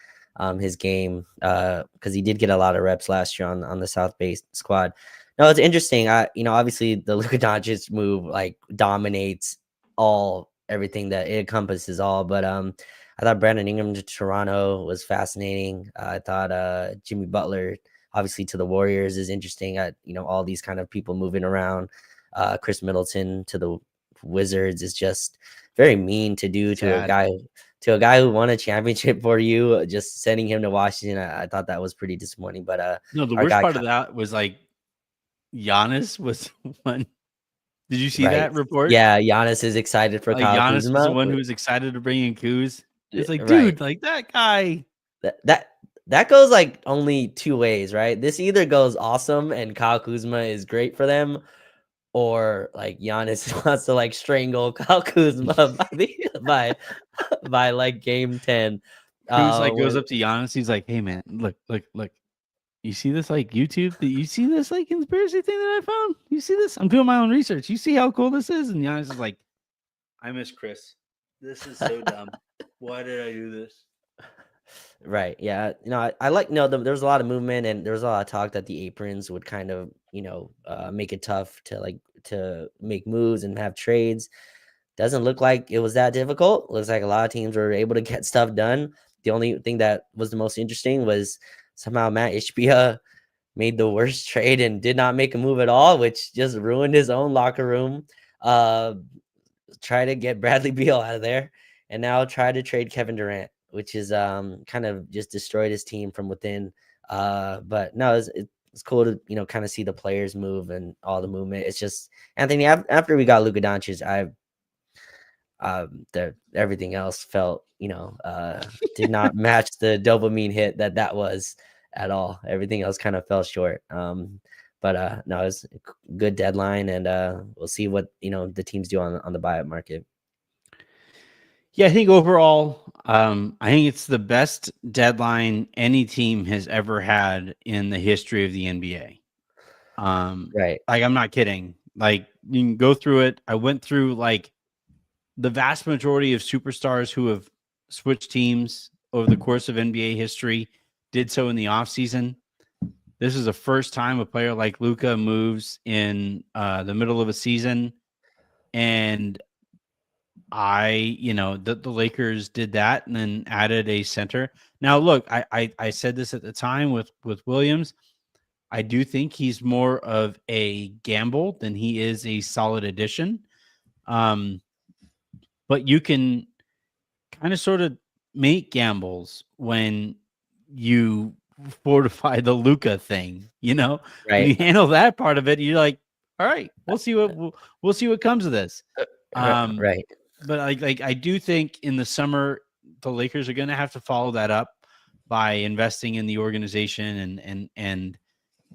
his game because he did get a lot of reps last year on the South Bay squad. No, it's interesting. Obviously the Luka Doncic move like dominates everything that it encompasses all. But I thought Brandon Ingram to Toronto was fascinating. I thought Jimmy Butler, obviously to the Warriors, is interesting. All these kind of people moving around. Chris Middleton to the Wizards is just very mean to do to Sad. a guy who won a championship for you. Just sending him to Washington, I thought that was pretty disappointing. But No, the our worst guy, part of that was like Giannis was one. Did you see right? that report? Yeah, Giannis is excited for Like Kyle Giannis was the Kuzma. one who was excited to bring in Kuz. It's like, Right. dude, like that guy. That goes like only two ways, right? This either goes awesome and Kyle Kuzma is great for them, or like Giannis wants to like strangle Kyle Kuzma by like game 10. Kuz like goes When up to Giannis. He's like, hey man, look. You see this like YouTube? You see this like conspiracy thing that I found? You see this? I'm doing my own research. You see how cool this is? And Giannis is like, I miss Chris. This is so dumb. Why did I do this? Right. Yeah. I like there was a lot of movement and there was a lot of talk that the aprons would kind of, make it tough to make moves and have trades. Doesn't look like it was that difficult. Looks like a lot of teams were able to get stuff done. The only thing that was the most interesting was somehow Matt Ishbia made the worst trade and did not make a move at all, which just ruined his own locker room. Try to get Bradley Beal out of there, and now try to trade Kevin Durant, which is kind of just destroyed his team from within. But no, it's cool to kind of see the players move and all the movement. It's just Anthony. After we got Luka Doncic, everything else felt did not match the dopamine hit that was at all. Everything else kind of fell short. But no, it was a good deadline, and we'll see what the teams do on the buyout market. Yeah, I think overall, I think it's the best deadline any team has ever had in the history of the NBA. Right. Like I'm not kidding. Like you can go through it. I went through like the vast majority of superstars who have switched teams over the course of NBA history did so in the offseason. This is the first time a player like Luka moves in the middle of a season. And the Lakers did that and then added a center. Now, look, I said this at the time with Williams. I do think he's more of a gamble than he is a solid addition. But you can kind of sort of make gambles when you fortify the Luka thing, when you Right. handle that part of it, you're like, all right, we'll see what comes of this. Right. But I do think in the summer the Lakers are going to have to follow that up by investing in the organization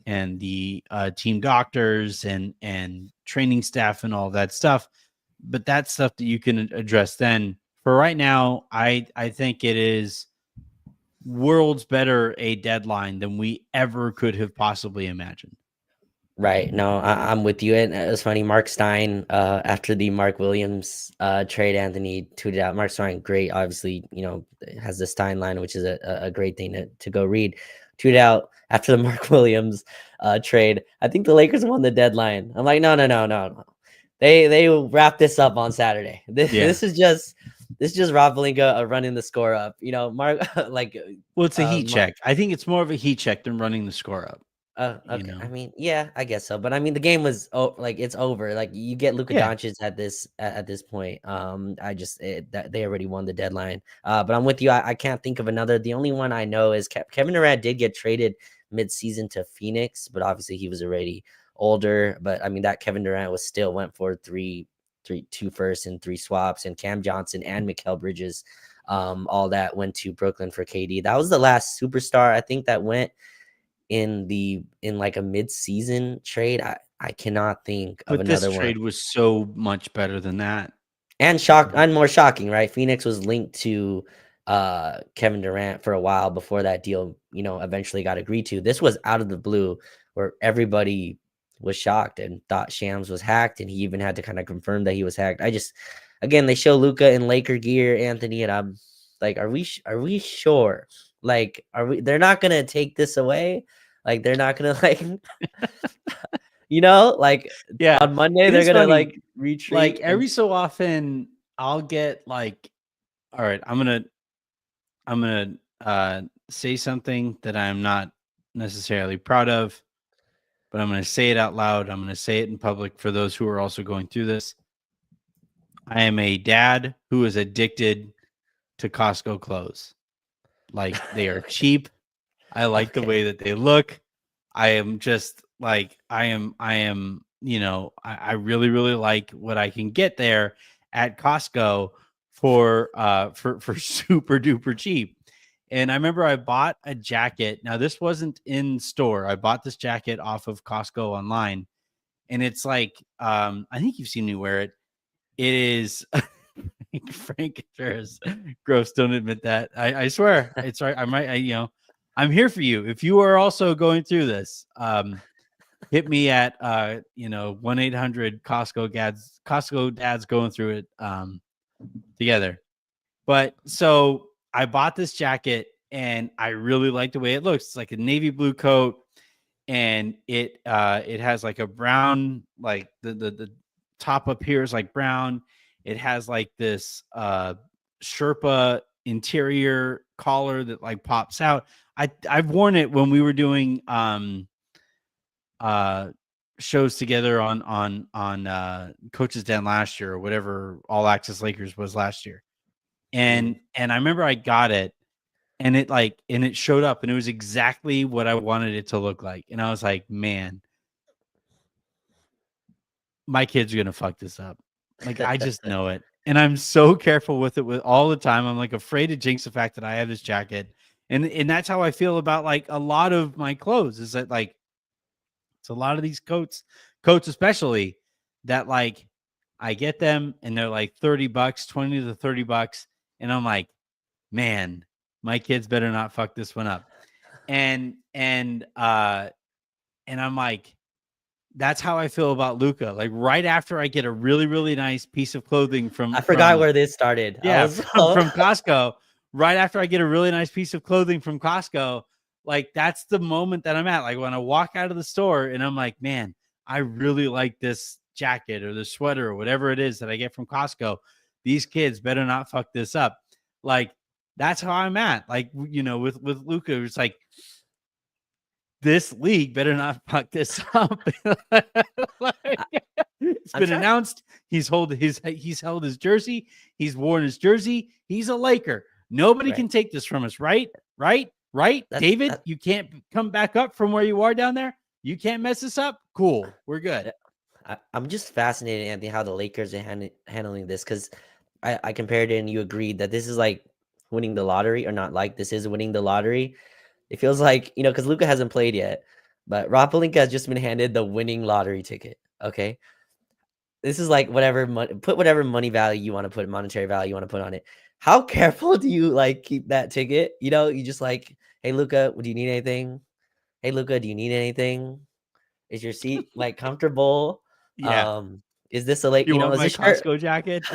and the team doctors and training staff and all that stuff. But that's stuff that you can address then. For right now, I think it is worlds better a deadline than we ever could have possibly imagined. Right. No, I'm with you. And it was funny. Mark Stein, after the Mark Williams trade, Anthony tweeted out. Mark Stein, great. Obviously, has the Stein line, which is a great thing to go read. Tweeted out after the Mark Williams trade. I think the Lakers won the deadline. I'm like, no. They wrap this up on Saturday. This is just Rob Pelinka running the score up. Mark well, it's a heat check. I think it's more of a heat check than running the score up. Okay. I mean, yeah, I guess so. But I mean, the game was it's over. Like you get Luka Doncic at this point. That they already won the deadline. But I'm with you. I can't think of another. The only one I know is Kevin Durant did get traded mid-season to Phoenix, but obviously he was already older. But I mean, that Kevin Durant went for two firsts and 3 swaps, and Cam Johnson and Mikal Bridges, all that went to Brooklyn for KD. That was the last superstar I think that went in like a mid-season trade. I cannot think of another one. This trade was so much better than that. And more shocking, right? Phoenix was linked to Kevin Durant for a while before that deal, eventually got agreed to. This was out of the blue where everybody was shocked and thought Shams was hacked, and he even had to kind of confirm that he was hacked. Again, they show Luka in Laker gear, Anthony, and I'm like, are we sure? Like, they're not gonna take this away? Like, they're not gonna on Monday they're gonna funny. retreat. Like every so often, I'll get like, all right, I'm gonna say something that I'm not necessarily proud of, but I'm gonna say it out loud. I'm gonna say it in public for those who are also going through this. I am a dad who is addicted to Costco clothes. Like, they are Okay. cheap. I like the way Okay. that they look. I am just like, I really, really like what I can get there at Costco for super duper cheap. And I remember I bought a jacket. Now, this wasn't in store. I bought this jacket off of Costco online. And it's like, I think you've seen me wear it. It is Frank Contreras. Gross. Don't admit that. I swear. It's right. I might, I'm here for you. If you are also going through this, hit me at 1-800 Costco dads going through it together. But so I bought this jacket and I really like the way it looks. It's like a navy blue coat, and it has like a brown, like the top up here is like brown. It has like this Sherpa interior collar that like pops out. I've worn it when we were doing uh shows together on Coach's Den last year, or whatever All Access Lakers was last year. And I remember I got it, and it showed up, and it was exactly what I wanted it to look like. And I was like, man, my kids are gonna fuck this up. Like, I just know it. And I'm so careful with it with all the time. I'm like afraid to jinx the fact that I have this jacket. And that's how I feel about like a lot of my clothes, is that like it's a lot of these coats especially, that like I get them and they're like $30, 20 to $30. And I'm like, man, my kids better not fuck this one up. And I'm like, that's how I feel about Luka. Like, right after I get a really, really nice piece of clothing I forgot from where this started. I yeah, was so from Costco, right after I get a really nice piece of clothing from Costco, like that's the moment that I'm at. Like when I walk out of the store and I'm like, man, I really like this jacket or the sweater or whatever it is that I get from Costco. These kids better not fuck this up. Like, that's how I'm at. Like, with Luka, it's like, this league better not fuck this up. Like, it's I'm been trying. announced. He's held his jersey. He's worn his jersey. He's a Laker. Nobody Right. can take this from us, right? Right? That's David, you can't come back up from where you are down there. You can't mess this up. Cool. We're good. I'm just fascinated, Anthony, how the Lakers are handling this, because I compared it and you agreed that this is like winning the lottery, or not like this is winning the lottery. It feels like, because Luka hasn't played yet, but Rob Pelinka has just been handed the winning lottery ticket. Okay. This is like put whatever money value you want to put, monetary value you want to put on it. How careful do you like keep that ticket? You just like, hey, Luka, do you need anything? Hey, Luka, do you need anything? Is your seat like comfortable? Yeah. Is this a late, You want is my this shirt? Costco jacket?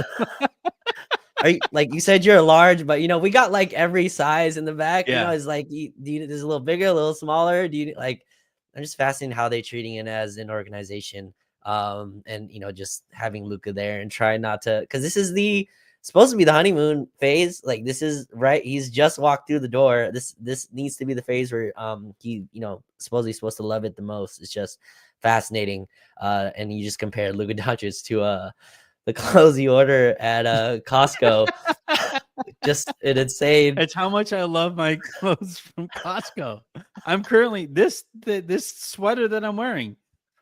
Are you, like you said, you're a large, but we got like every size in the back. Yeah. Is like, do you this is a little bigger, a little smaller? Do you like? I'm just fascinated how they're treating it as an organization. And just having Luka there and try not to, because this is supposed to be the honeymoon phase. Like, this is right. He's just walked through the door. This needs to be the phase where he supposedly supposed to love it the most. It's just fascinating. And you just compare Luka Doncic to the clothes you order at Costco. Just an insane. It's how much I love my clothes from Costco. I'm currently this sweater that I'm wearing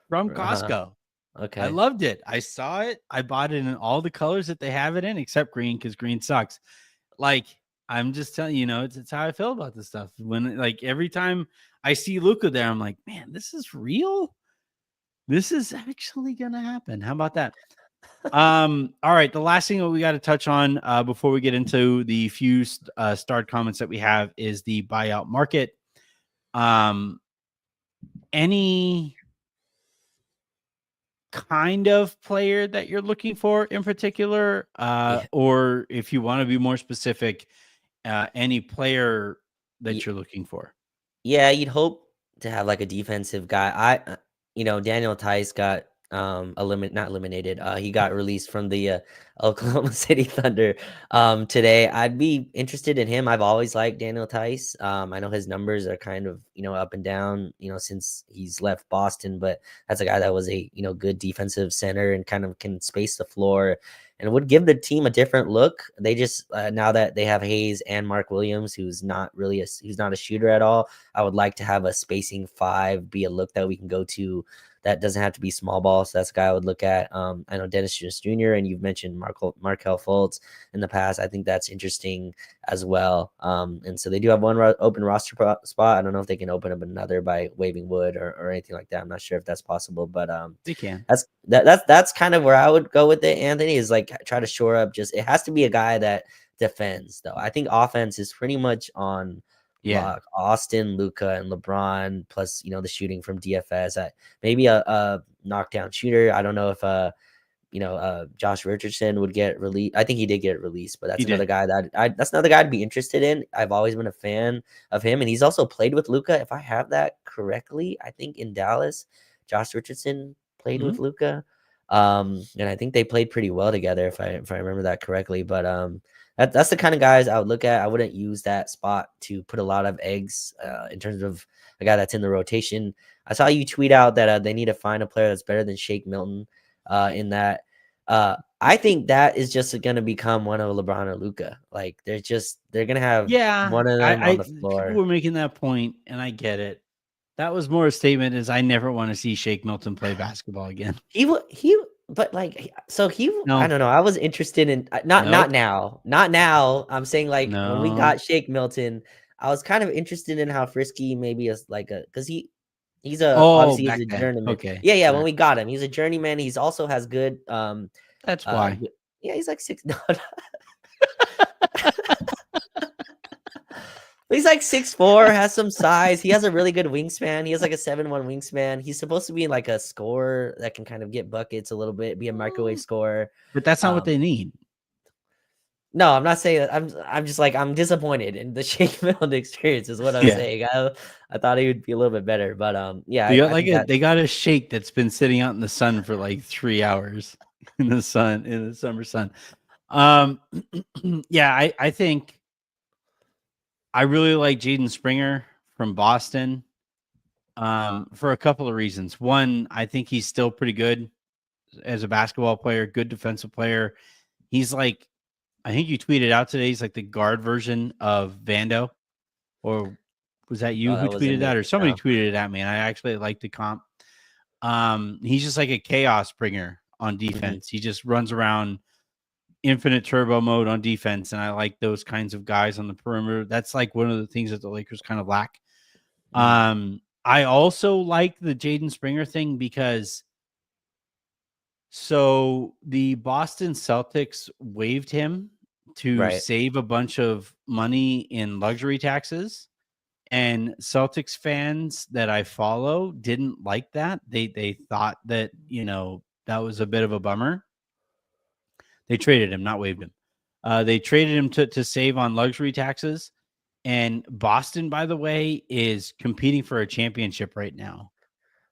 from Costco. Okay. I loved it. I saw it. I bought it in all the colors that they have it in, except green, because green sucks. Like, I'm just telling you, it's how I feel about this stuff. When, like, every time I see Luka there, I'm like, man, this is real. This is actually gonna happen. How about that? All right. The last thing that we got to touch on before we get into the few start comments that we have is the buyout market. Any kind of player that you're looking for in particular, Yeah. or if you want to be more specific, any player that Ye- you're looking for? Yeah, you'd hope to have like a defensive guy. Daniel Tice got not eliminated. He got released from the Oklahoma City Thunder today. I'd be interested in him. I've always liked Daniel Tice. I know his numbers are kind of up and down since he's left Boston, but that's a guy that was a good defensive center and kind of can space the floor and would give the team a different look. They just now that they have Hayes and Mark Williams, who's not a shooter at all. I would like to have a spacing five be a look that we can go to. That doesn't have to be small ball, so that's a guy I would look at. I know Dennis Jr. and you've mentioned Markel Fultz in the past. I think that's interesting as well. And so they do have one open roster spot. I don't know if they can open up another by waiving Wood or anything like that. I'm not sure if that's possible, but they can. That's kind of where I would go with it. Anthony is like try to shore up. Just it has to be a guy that defends, though. I think offense is pretty much on. Yeah, Austin, Luka, and LeBron, plus the shooting from DFS. Maybe a knockdown shooter. I don't know if Josh Richardson would get released. I think he did get released, but that's another guy that's another guy I'd be interested in. I've always been a fan of him, and he's also played with Luka. If I have that correctly, I think in Dallas, Josh Richardson played with Luka, and I think they played pretty well together if I remember that correctly. But that's the kind of guys I would look at. I wouldn't use that spot to put a lot of eggs in terms of a guy that's in the rotation. I saw you tweet out that they need to find a player that's better than Shake Milton in that. I think that is just going to become one of LeBron or Luka. Like they're going to have one of them on the floor. People were making that point, and I get it. That was more a statement as I never want to see Shake Milton play basketball again. But like, so I don't know. I was interested in not now. I'm saying like when we got Shake Milton, I was kind of interested in how frisky maybe because he's obviously he's a journeyman. Okay. Yeah. When we got him, he's a journeyman. He's also has good. That's why. Yeah, he's like 6. He's like 6'4", has some size. He has a really good wingspan. He has like a 7'1" wingspan. He's supposed to be like a scorer that can kind of get buckets a little bit, be a microwave scorer. But that's not what they need. No, I'm not saying that. I'm just like I'm disappointed in the Shake Milton experience is what I'm saying. I thought he would be a little bit better, but yeah, they got a Shake that's been sitting out in the sun for like 3 hours in the summer sun. Yeah, I think I really like Jaden Springer from Boston for a couple of reasons. One, I think he's still pretty good as a basketball player, good defensive player. He's like, I think you tweeted out today, he's like the guard version of Vando. Or was that you who tweeted that? Or somebody tweeted it at me, and I actually like the comp. He's just like a chaos Springer on defense. He just runs around infinite turbo mode on defense, and I like those kinds of guys on the perimeter. That's like one of the things that the Lakers kind of lack. I also like the Jaden Springer thing because the Boston Celtics waived him to save a bunch of money in luxury taxes, and Celtics fans that I follow didn't like that. They thought that that was a bit of a bummer. They traded him, not waived him. They traded him to save on luxury taxes. And Boston, by the way, is competing for a championship right now.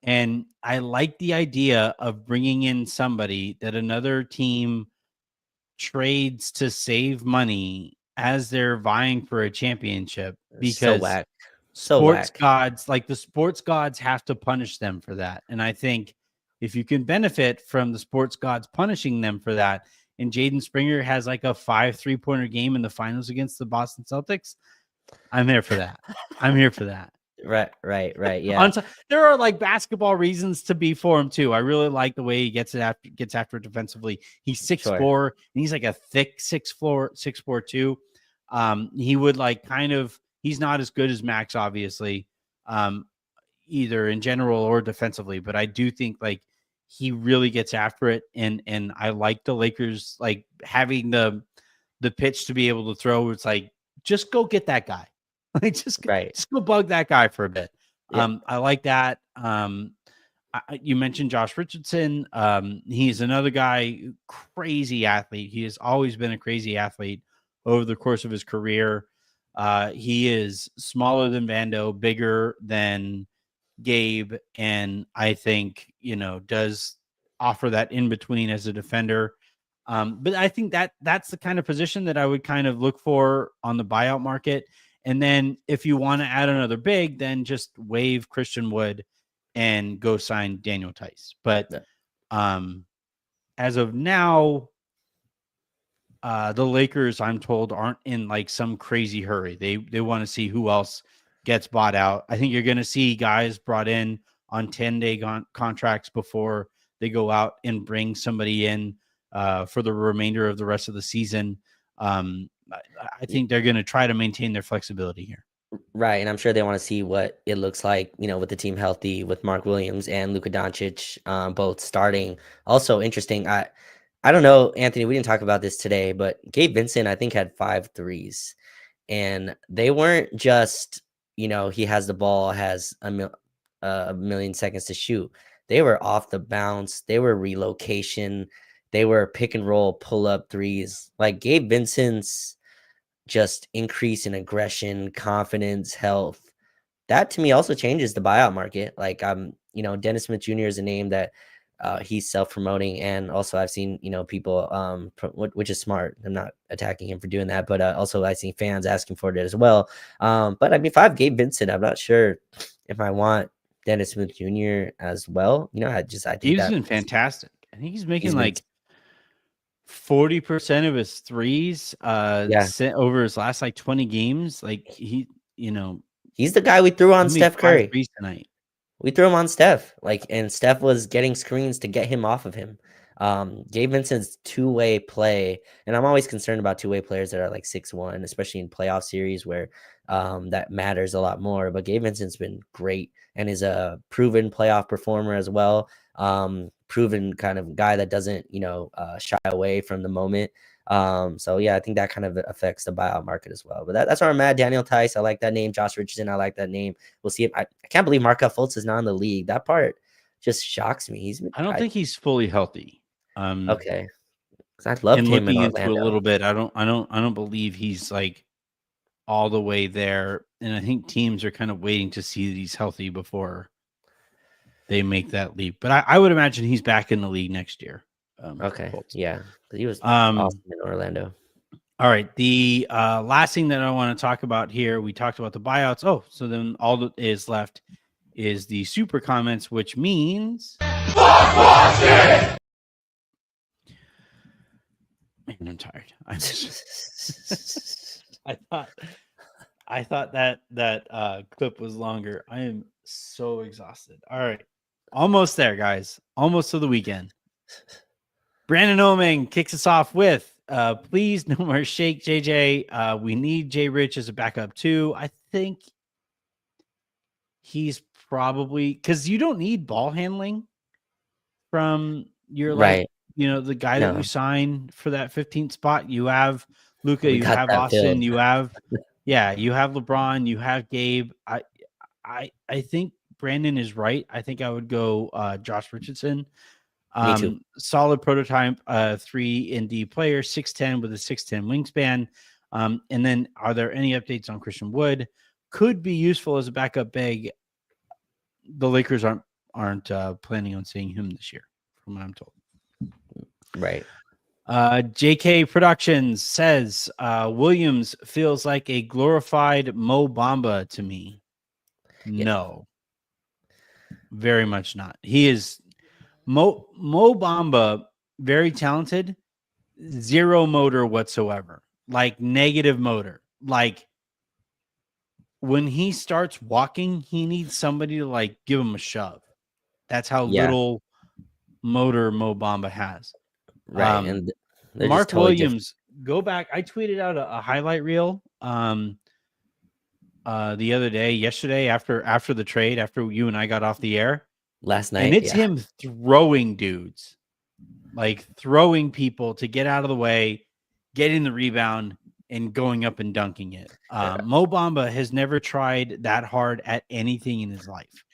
And I like the idea of bringing in somebody that another team trades to save money as they're vying for a championship, because gods, like the sports gods, have to punish them for that. And I think if you can benefit from the sports gods punishing them for that, and Jaden Springer has like a 5 3-pointer game in the finals against the Boston Celtics, I'm there for that. I'm here for that. Right. Yeah. There are like basketball reasons to be for him too. I really like the way he gets after it defensively. He's 6'4", and he's like a thick 6'4" too. He would like he's not as good as Max, obviously, either in general or defensively, but I do think like he really gets after it, and I like the Lakers like having the pitch to be able to throw. It's like, just go get that guy. Like just go bug that guy for a bit. I like that. You mentioned Josh Richardson. He's another guy, crazy athlete. He has always been a crazy athlete over the course of his career. He is smaller than Vando, bigger than Gabe, and I think does offer that in between as a defender. But I think that's the kind of position that I would kind of look for on the buyout market. And then if you want to add another big, then just waive Christian Wood and go sign Daniel Tice. But as of now, the Lakers, I'm told, aren't in like some crazy hurry. They want to see who else gets bought out. I think you're going to see guys brought in on 10-day contracts before they go out and bring somebody in for the remainder of the rest of the season. I think they're going to try to maintain their flexibility here. Right, and I'm sure they want to see what it looks like, with the team healthy, with Mark Williams and Luka Doncic both starting. Also interesting, I don't know, Anthony, we didn't talk about this today, but Gabe Vincent, I think, had 5 threes. And they weren't just, he has the ball, has a million seconds to shoot. They were off the bounce. They were relocation. They were pick and roll, pull up threes. Like Gabe Vincent's just increase in aggression, confidence, health. That to me also changes the buyout market. Like Dennis Smith Jr. is a name that he's self-promoting, and also I've seen people which is smart. I'm not attacking him for doing that, but also I've seen fans asking for it as well. But I mean, if I have Gabe Vincent, I'm not sure if I want Dennis Smith Jr. as well. I think he's been fantastic. I think he's making like 40% of his threes sent over his last like 20 games. Like he's the guy we threw on Steph Curry tonight. We threw him on Steph, and Steph was getting screens to get him off of him. Gabe Vincent's two-way play, and I'm always concerned about two-way players that are like 6'1", especially in playoff series where that matters a lot more. But Gabe Vincent's been great and is a proven playoff performer as well. Proven kind of guy that doesn't, shy away from the moment. So yeah, I think that kind of affects the buyout market as well. But that's where I'm at. Daniel Tice, I like that name. Josh Richardson, I like that name. We'll see. I can't believe Markelle Fultz is not in the league. That part just shocks me. I don't think he's fully healthy. Okay, because I loved him in Orlando. Into a little bit. I don't believe he's like all the way there, and I think teams are kind of waiting to see that he's healthy before they make that leap. But I would imagine he's back in the league next year. Okay, yeah, he was awesome in Orlando. All right, the last thing that I want to talk about here, we talked about the buyouts. Oh, so then all that is left is the super comments, which means man, I'm tired. I thought that clip was longer. I am so exhausted. All right, almost there, guys. Almost to the weekend. Brandon Oming kicks us off with, please no more Shake JJ. We need Jay Rich as a backup too. I think he's probably, because you don't need ball handling from your the guy that you sign for that 15th spot. You have Luka, you have Austin, you have you have LeBron, you have Gabe. I think Brandon is right. I think I would go Josh Richardson. Me too. Solid prototype, 3-and-D player, 6'10" with a 6'10" wingspan. And then are there any updates on Christian Wood? Could be useful as a backup big. The Lakers aren't planning on seeing him this year, from what I'm told. Right. JK Productions says Williams feels like a glorified Mo Bamba to me. Yeah. No, very much not. He is Mo Bamba, very talented, zero motor whatsoever, like negative motor. Like when he starts walking, he needs somebody to like give him a shove. That's how little motor Mo Bamba has. Right. And Mark totally Williams, go back. I tweeted out a highlight reel the other yesterday after the trade, after you and I got off the air last night. And it's him throwing dudes, like throwing people to get out of the way, getting the rebound and going up and dunking it. Mo Bamba has never tried that hard at anything in his life.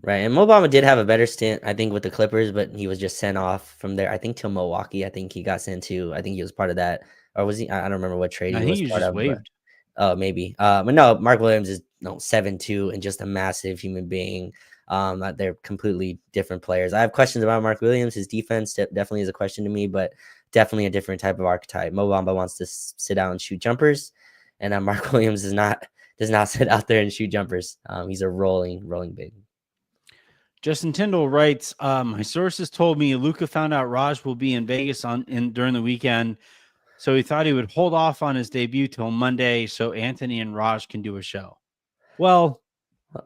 Right. And Mo Bamba did have a better stint, I think, with the Clippers, but he was just sent off from there, I think, till Milwaukee. I think he got sent to, I think he was part of that. Or was he? I don't remember what trade he was part of. Waived. Maybe. But no, Mark Williams is 7'2" and just a massive human being. That they're completely different players. I have questions about Mark Williams. His defense definitely is a question to me, but definitely a different type of archetype. Mo Bamba wants to sit out and shoot jumpers, and Mark Williams does not sit out there and shoot jumpers. He's a rolling big. Justin Tyndall writes, my sources told me Luka found out Raj will be in Vegas during the weekend, so he thought he would hold off on his debut till Monday so Anthony and Raj can do a show. Well,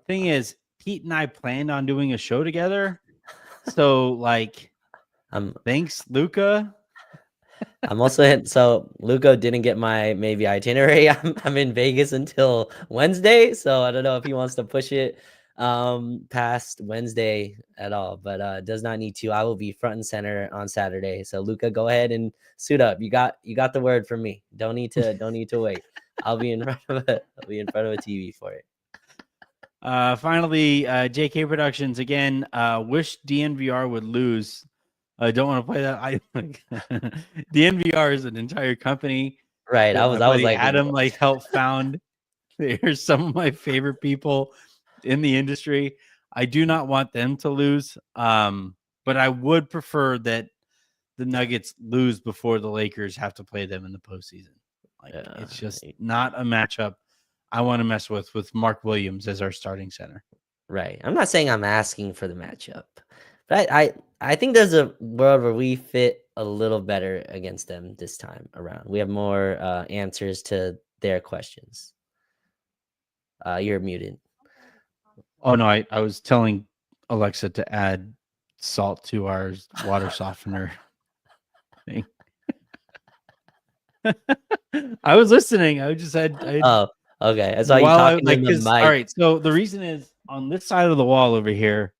thing is, Pete and I planned on doing a show together, so thanks, Luka. I'm also so Luka didn't get my maybe itinerary. I'm in Vegas until Wednesday, so I don't know if he wants to push it past Wednesday at all, but does not need to. I will be front and center on Saturday. So Luka, go ahead and suit up. You got the word from me. Don't need to wait. I'll be in front of a TV for it. Finally, JK Productions again. Wish DNVR would lose. I don't want to play that. DNVR is an entire company. Right. I was like Adam helped found. They're some of my favorite people in the industry. I do not want them to lose. But I would prefer that the Nuggets lose before the Lakers have to play them in the postseason. It's just not a matchup I want to mess with Mark Williams as our starting center. Right. I'm not saying I'm asking for the matchup, but I think there's a world where we fit a little better against them this time around. We have more answers to their questions. You're muted. Oh no, I was telling Alexa to add salt to our water softener thing. I was listening. I just had. Oh, okay. I saw you talking in the mic. All right. So the reason is on this side of the wall over here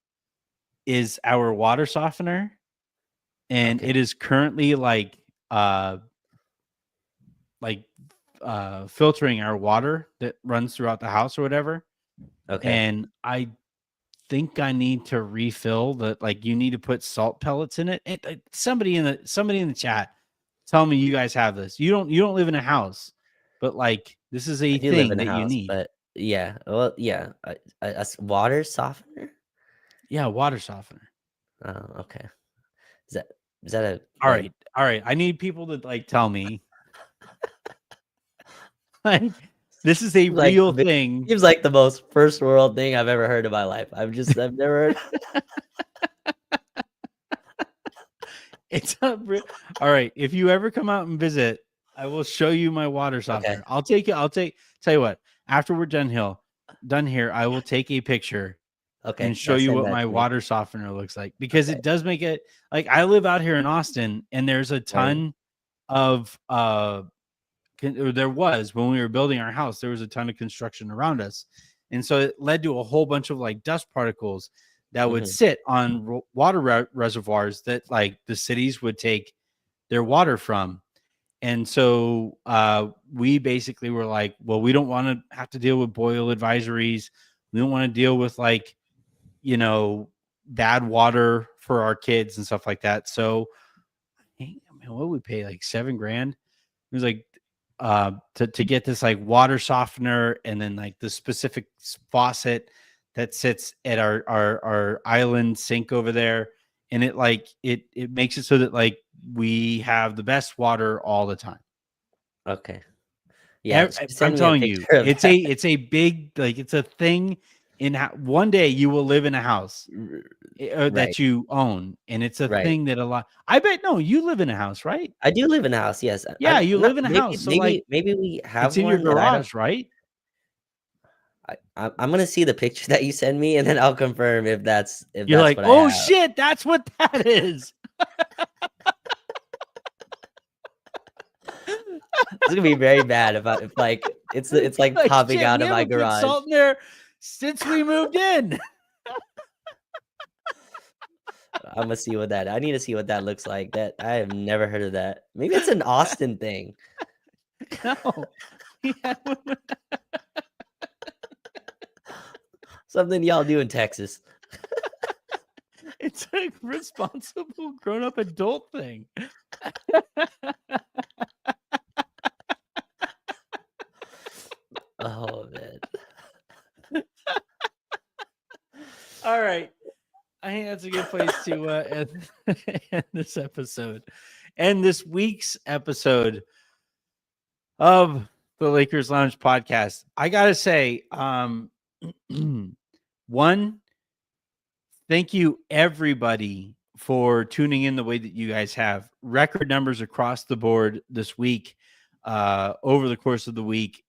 is our water softener, and it is currently filtering our water that runs throughout the house or whatever. Okay. And I think I need to refill you need to put salt pellets in it. Somebody in the chat, tell me you guys have this. You don't live in a house, but this is a thing that you need. But yeah, well, yeah, a water softener. Yeah, water softener. Oh, okay. Is that a all right? I need people to tell me. This is a real thing. Seems like the most first world thing I've ever heard in my life. I've never heard. It's all right. If you ever come out and visit, I will show you my water softener. Okay. Tell you what, after we're done here, I will take a picture and show you what my water softener looks like, because it does make it I live out here in Austin, and there's a ton of there was, when we were building our house, there was a ton of construction around us. And so it led to a whole bunch of dust particles that would sit on water reservoirs that the cities would take their water from. And so we basically were like, well, we don't want to have to deal with boil advisories. We don't want to deal with bad water for our kids and stuff like that. So what would we pay? $7,000. It was to get this water softener, and then the specific faucet that sits at our island sink over there, and it makes it so that we have the best water all the time. Okay. Yeah, I'm telling you, it's a big it's a thing. One day you will live in a house that you own, and it's a thing that a lot. I bet you live in a house, right? I do live in a house. Yes. Yeah, you live in a house. So maybe we have it's in your garage, right? I'm gonna see the picture that you send me, and then I'll confirm if that's you're what oh shit, that's what that is. It's gonna be very bad if it's popping out of my garage. Salt in there since we moved in. I'm gonna see I need to see what that looks like. That I have never heard of that. Maybe it's an Austin thing. No. Yeah. Something y'all do in Texas. It's a responsible grown-up adult thing. Oh man. All right. I think that's a good place to end this episode. And this week's episode of the Lakers Lounge podcast. I gotta say, one, thank you everybody for tuning in the way that you guys have. Record numbers across the board this week, over the course of the week.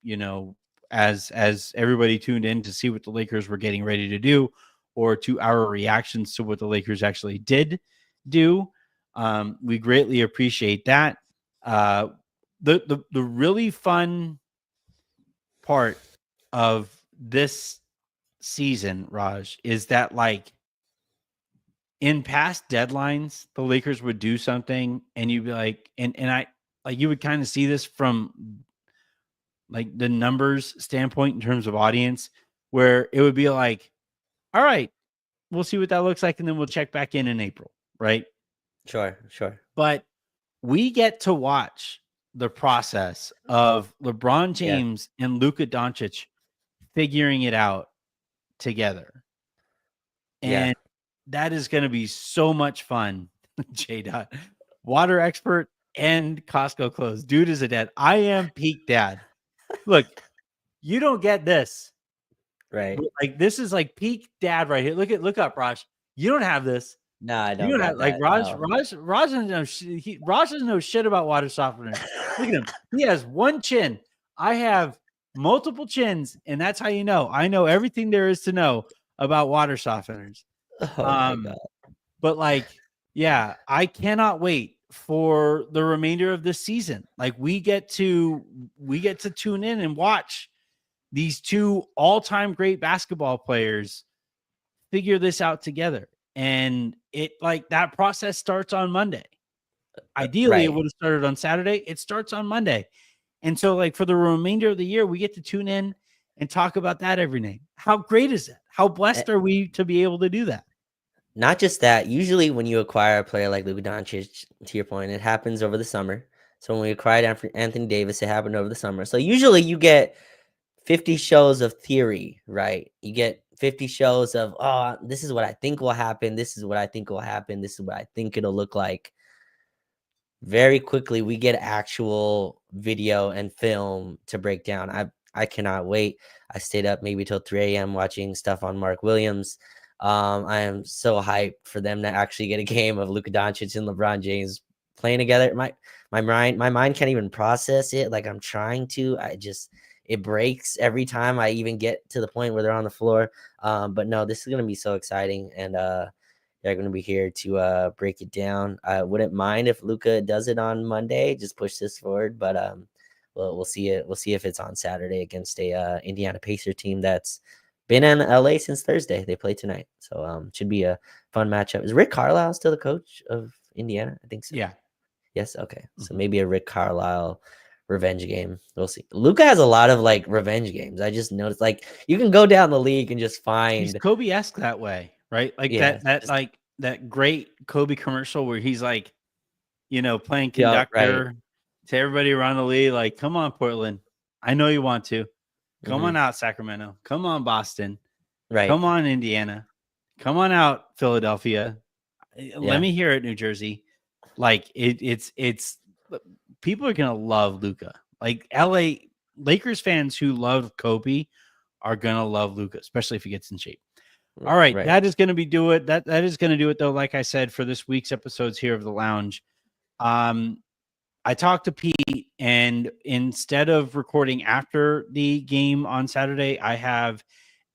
You know, as everybody tuned in to see what the Lakers were getting ready to do, or to our reactions to what the Lakers actually did do. We greatly appreciate that. The really fun part of this season, Raj, is that like in past deadlines, the Lakers would do something and you'd be like, and I like you would kind of see this from like the numbers standpoint in terms of audience, where it would be like, all right, we'll see what that looks like, and then we'll check back in April, right? Sure. But we get to watch the process of LeBron James and Luka Doncic figuring it out together. And that is going to be so much fun. J. Dot, water expert and Costco clothes. Dude is a dad. I am peak dad. Look, you don't get this. Right. Like this is like peak dad right here. Look up, Raj. You don't have this. No, I don't. You don't Got have like that, Raj. no. Raj doesn't know. Raj doesn't know shit about water softeners. Look at him. He has one chin. I have multiple chins, and that's how you know. I know everything there is to know about water softeners. Oh my God. But like, yeah, I cannot wait for the remainder of this season. Like we get to tune in and watch these two all-time great basketball players figure this out together. And it like that process starts on Monday. Ideally, it would have started on Saturday. It starts on Monday. And so like for the remainder of the year, we get to tune in and talk about that every night. How great is that? How blessed are we to be able to do that? Not just that. Usually when you acquire a player like Luka Doncic, to your point, it happens over the summer. So when we acquired Anthony Davis, it happened over the summer. So usually you get 50 shows of theory, right? You get 50 shows of, oh, this is what I think will happen. This is what I think will happen. This is what I think it'll look like. Very quickly, we get actual video and film to break down. I cannot wait. I stayed up maybe till 3 a.m. watching stuff on Mark Williams. I am so hyped for them to actually get a game of Luka Doncic and LeBron James playing together. My mind can't even process it. Like I'm trying to. It breaks every time I even get to the point where they're on the floor. But no, this is gonna be so exciting, and they're gonna be here to break it down. I wouldn't mind if Luka does it on Monday. Just push this forward, but we'll see it. We'll see if it's on Saturday against a Indiana Pacer team that's been in LA since Thursday. They play tonight, so should be a fun matchup. Is Rick Carlisle still the coach of Indiana? I think so. Yeah. Yes. Okay. So maybe a Rick Carlisle revenge game. We'll see. Luka has a lot of like revenge games. I just noticed like you can go down the league and just find he's Kobe-esque that way, right? Like that great Kobe commercial where he's like, you know, playing conductor to everybody around the league. Like, come on, Portland. I know you want to. Come on out, Sacramento. Come on, Boston. Right. Come on, Indiana. Come on out, Philadelphia. Let me hear it, New Jersey. Like it's people are gonna love Luka. Like LA Lakers fans who love Kobe are gonna love Luka, especially if he gets in shape. All right. That is gonna be do it. That is gonna do it though. Like I said, for this week's episodes here of the Lounge. I talked to Pete, and instead of recording after the game on Saturday, I have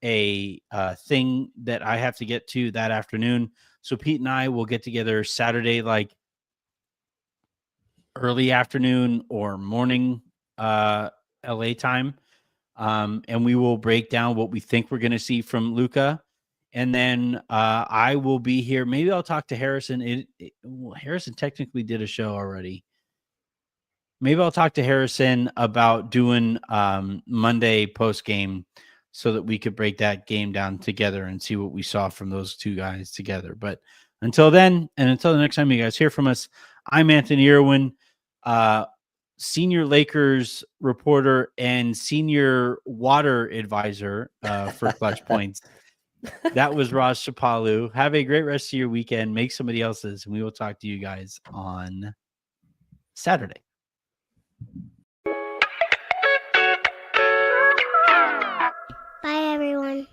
a thing that I have to get to that afternoon. So Pete and I will get together Saturday, like early afternoon or morning LA time. And we will break down what we think we're going to see from Luka. And then I will be here. Maybe I'll talk to Harrison. Harrison technically did a show already. Maybe I'll talk to Harrison about doing Monday post game so that we could break that game down together and see what we saw from those two guys together. But until then, and until the next time you guys hear from us, I'm Anthony Irwin, senior Lakers reporter and senior water advisor for Clutch Points. That was Ross Chapalu. Have a great rest of your weekend. Make somebody else's, and we will talk to you guys on Saturday. Bye, everyone.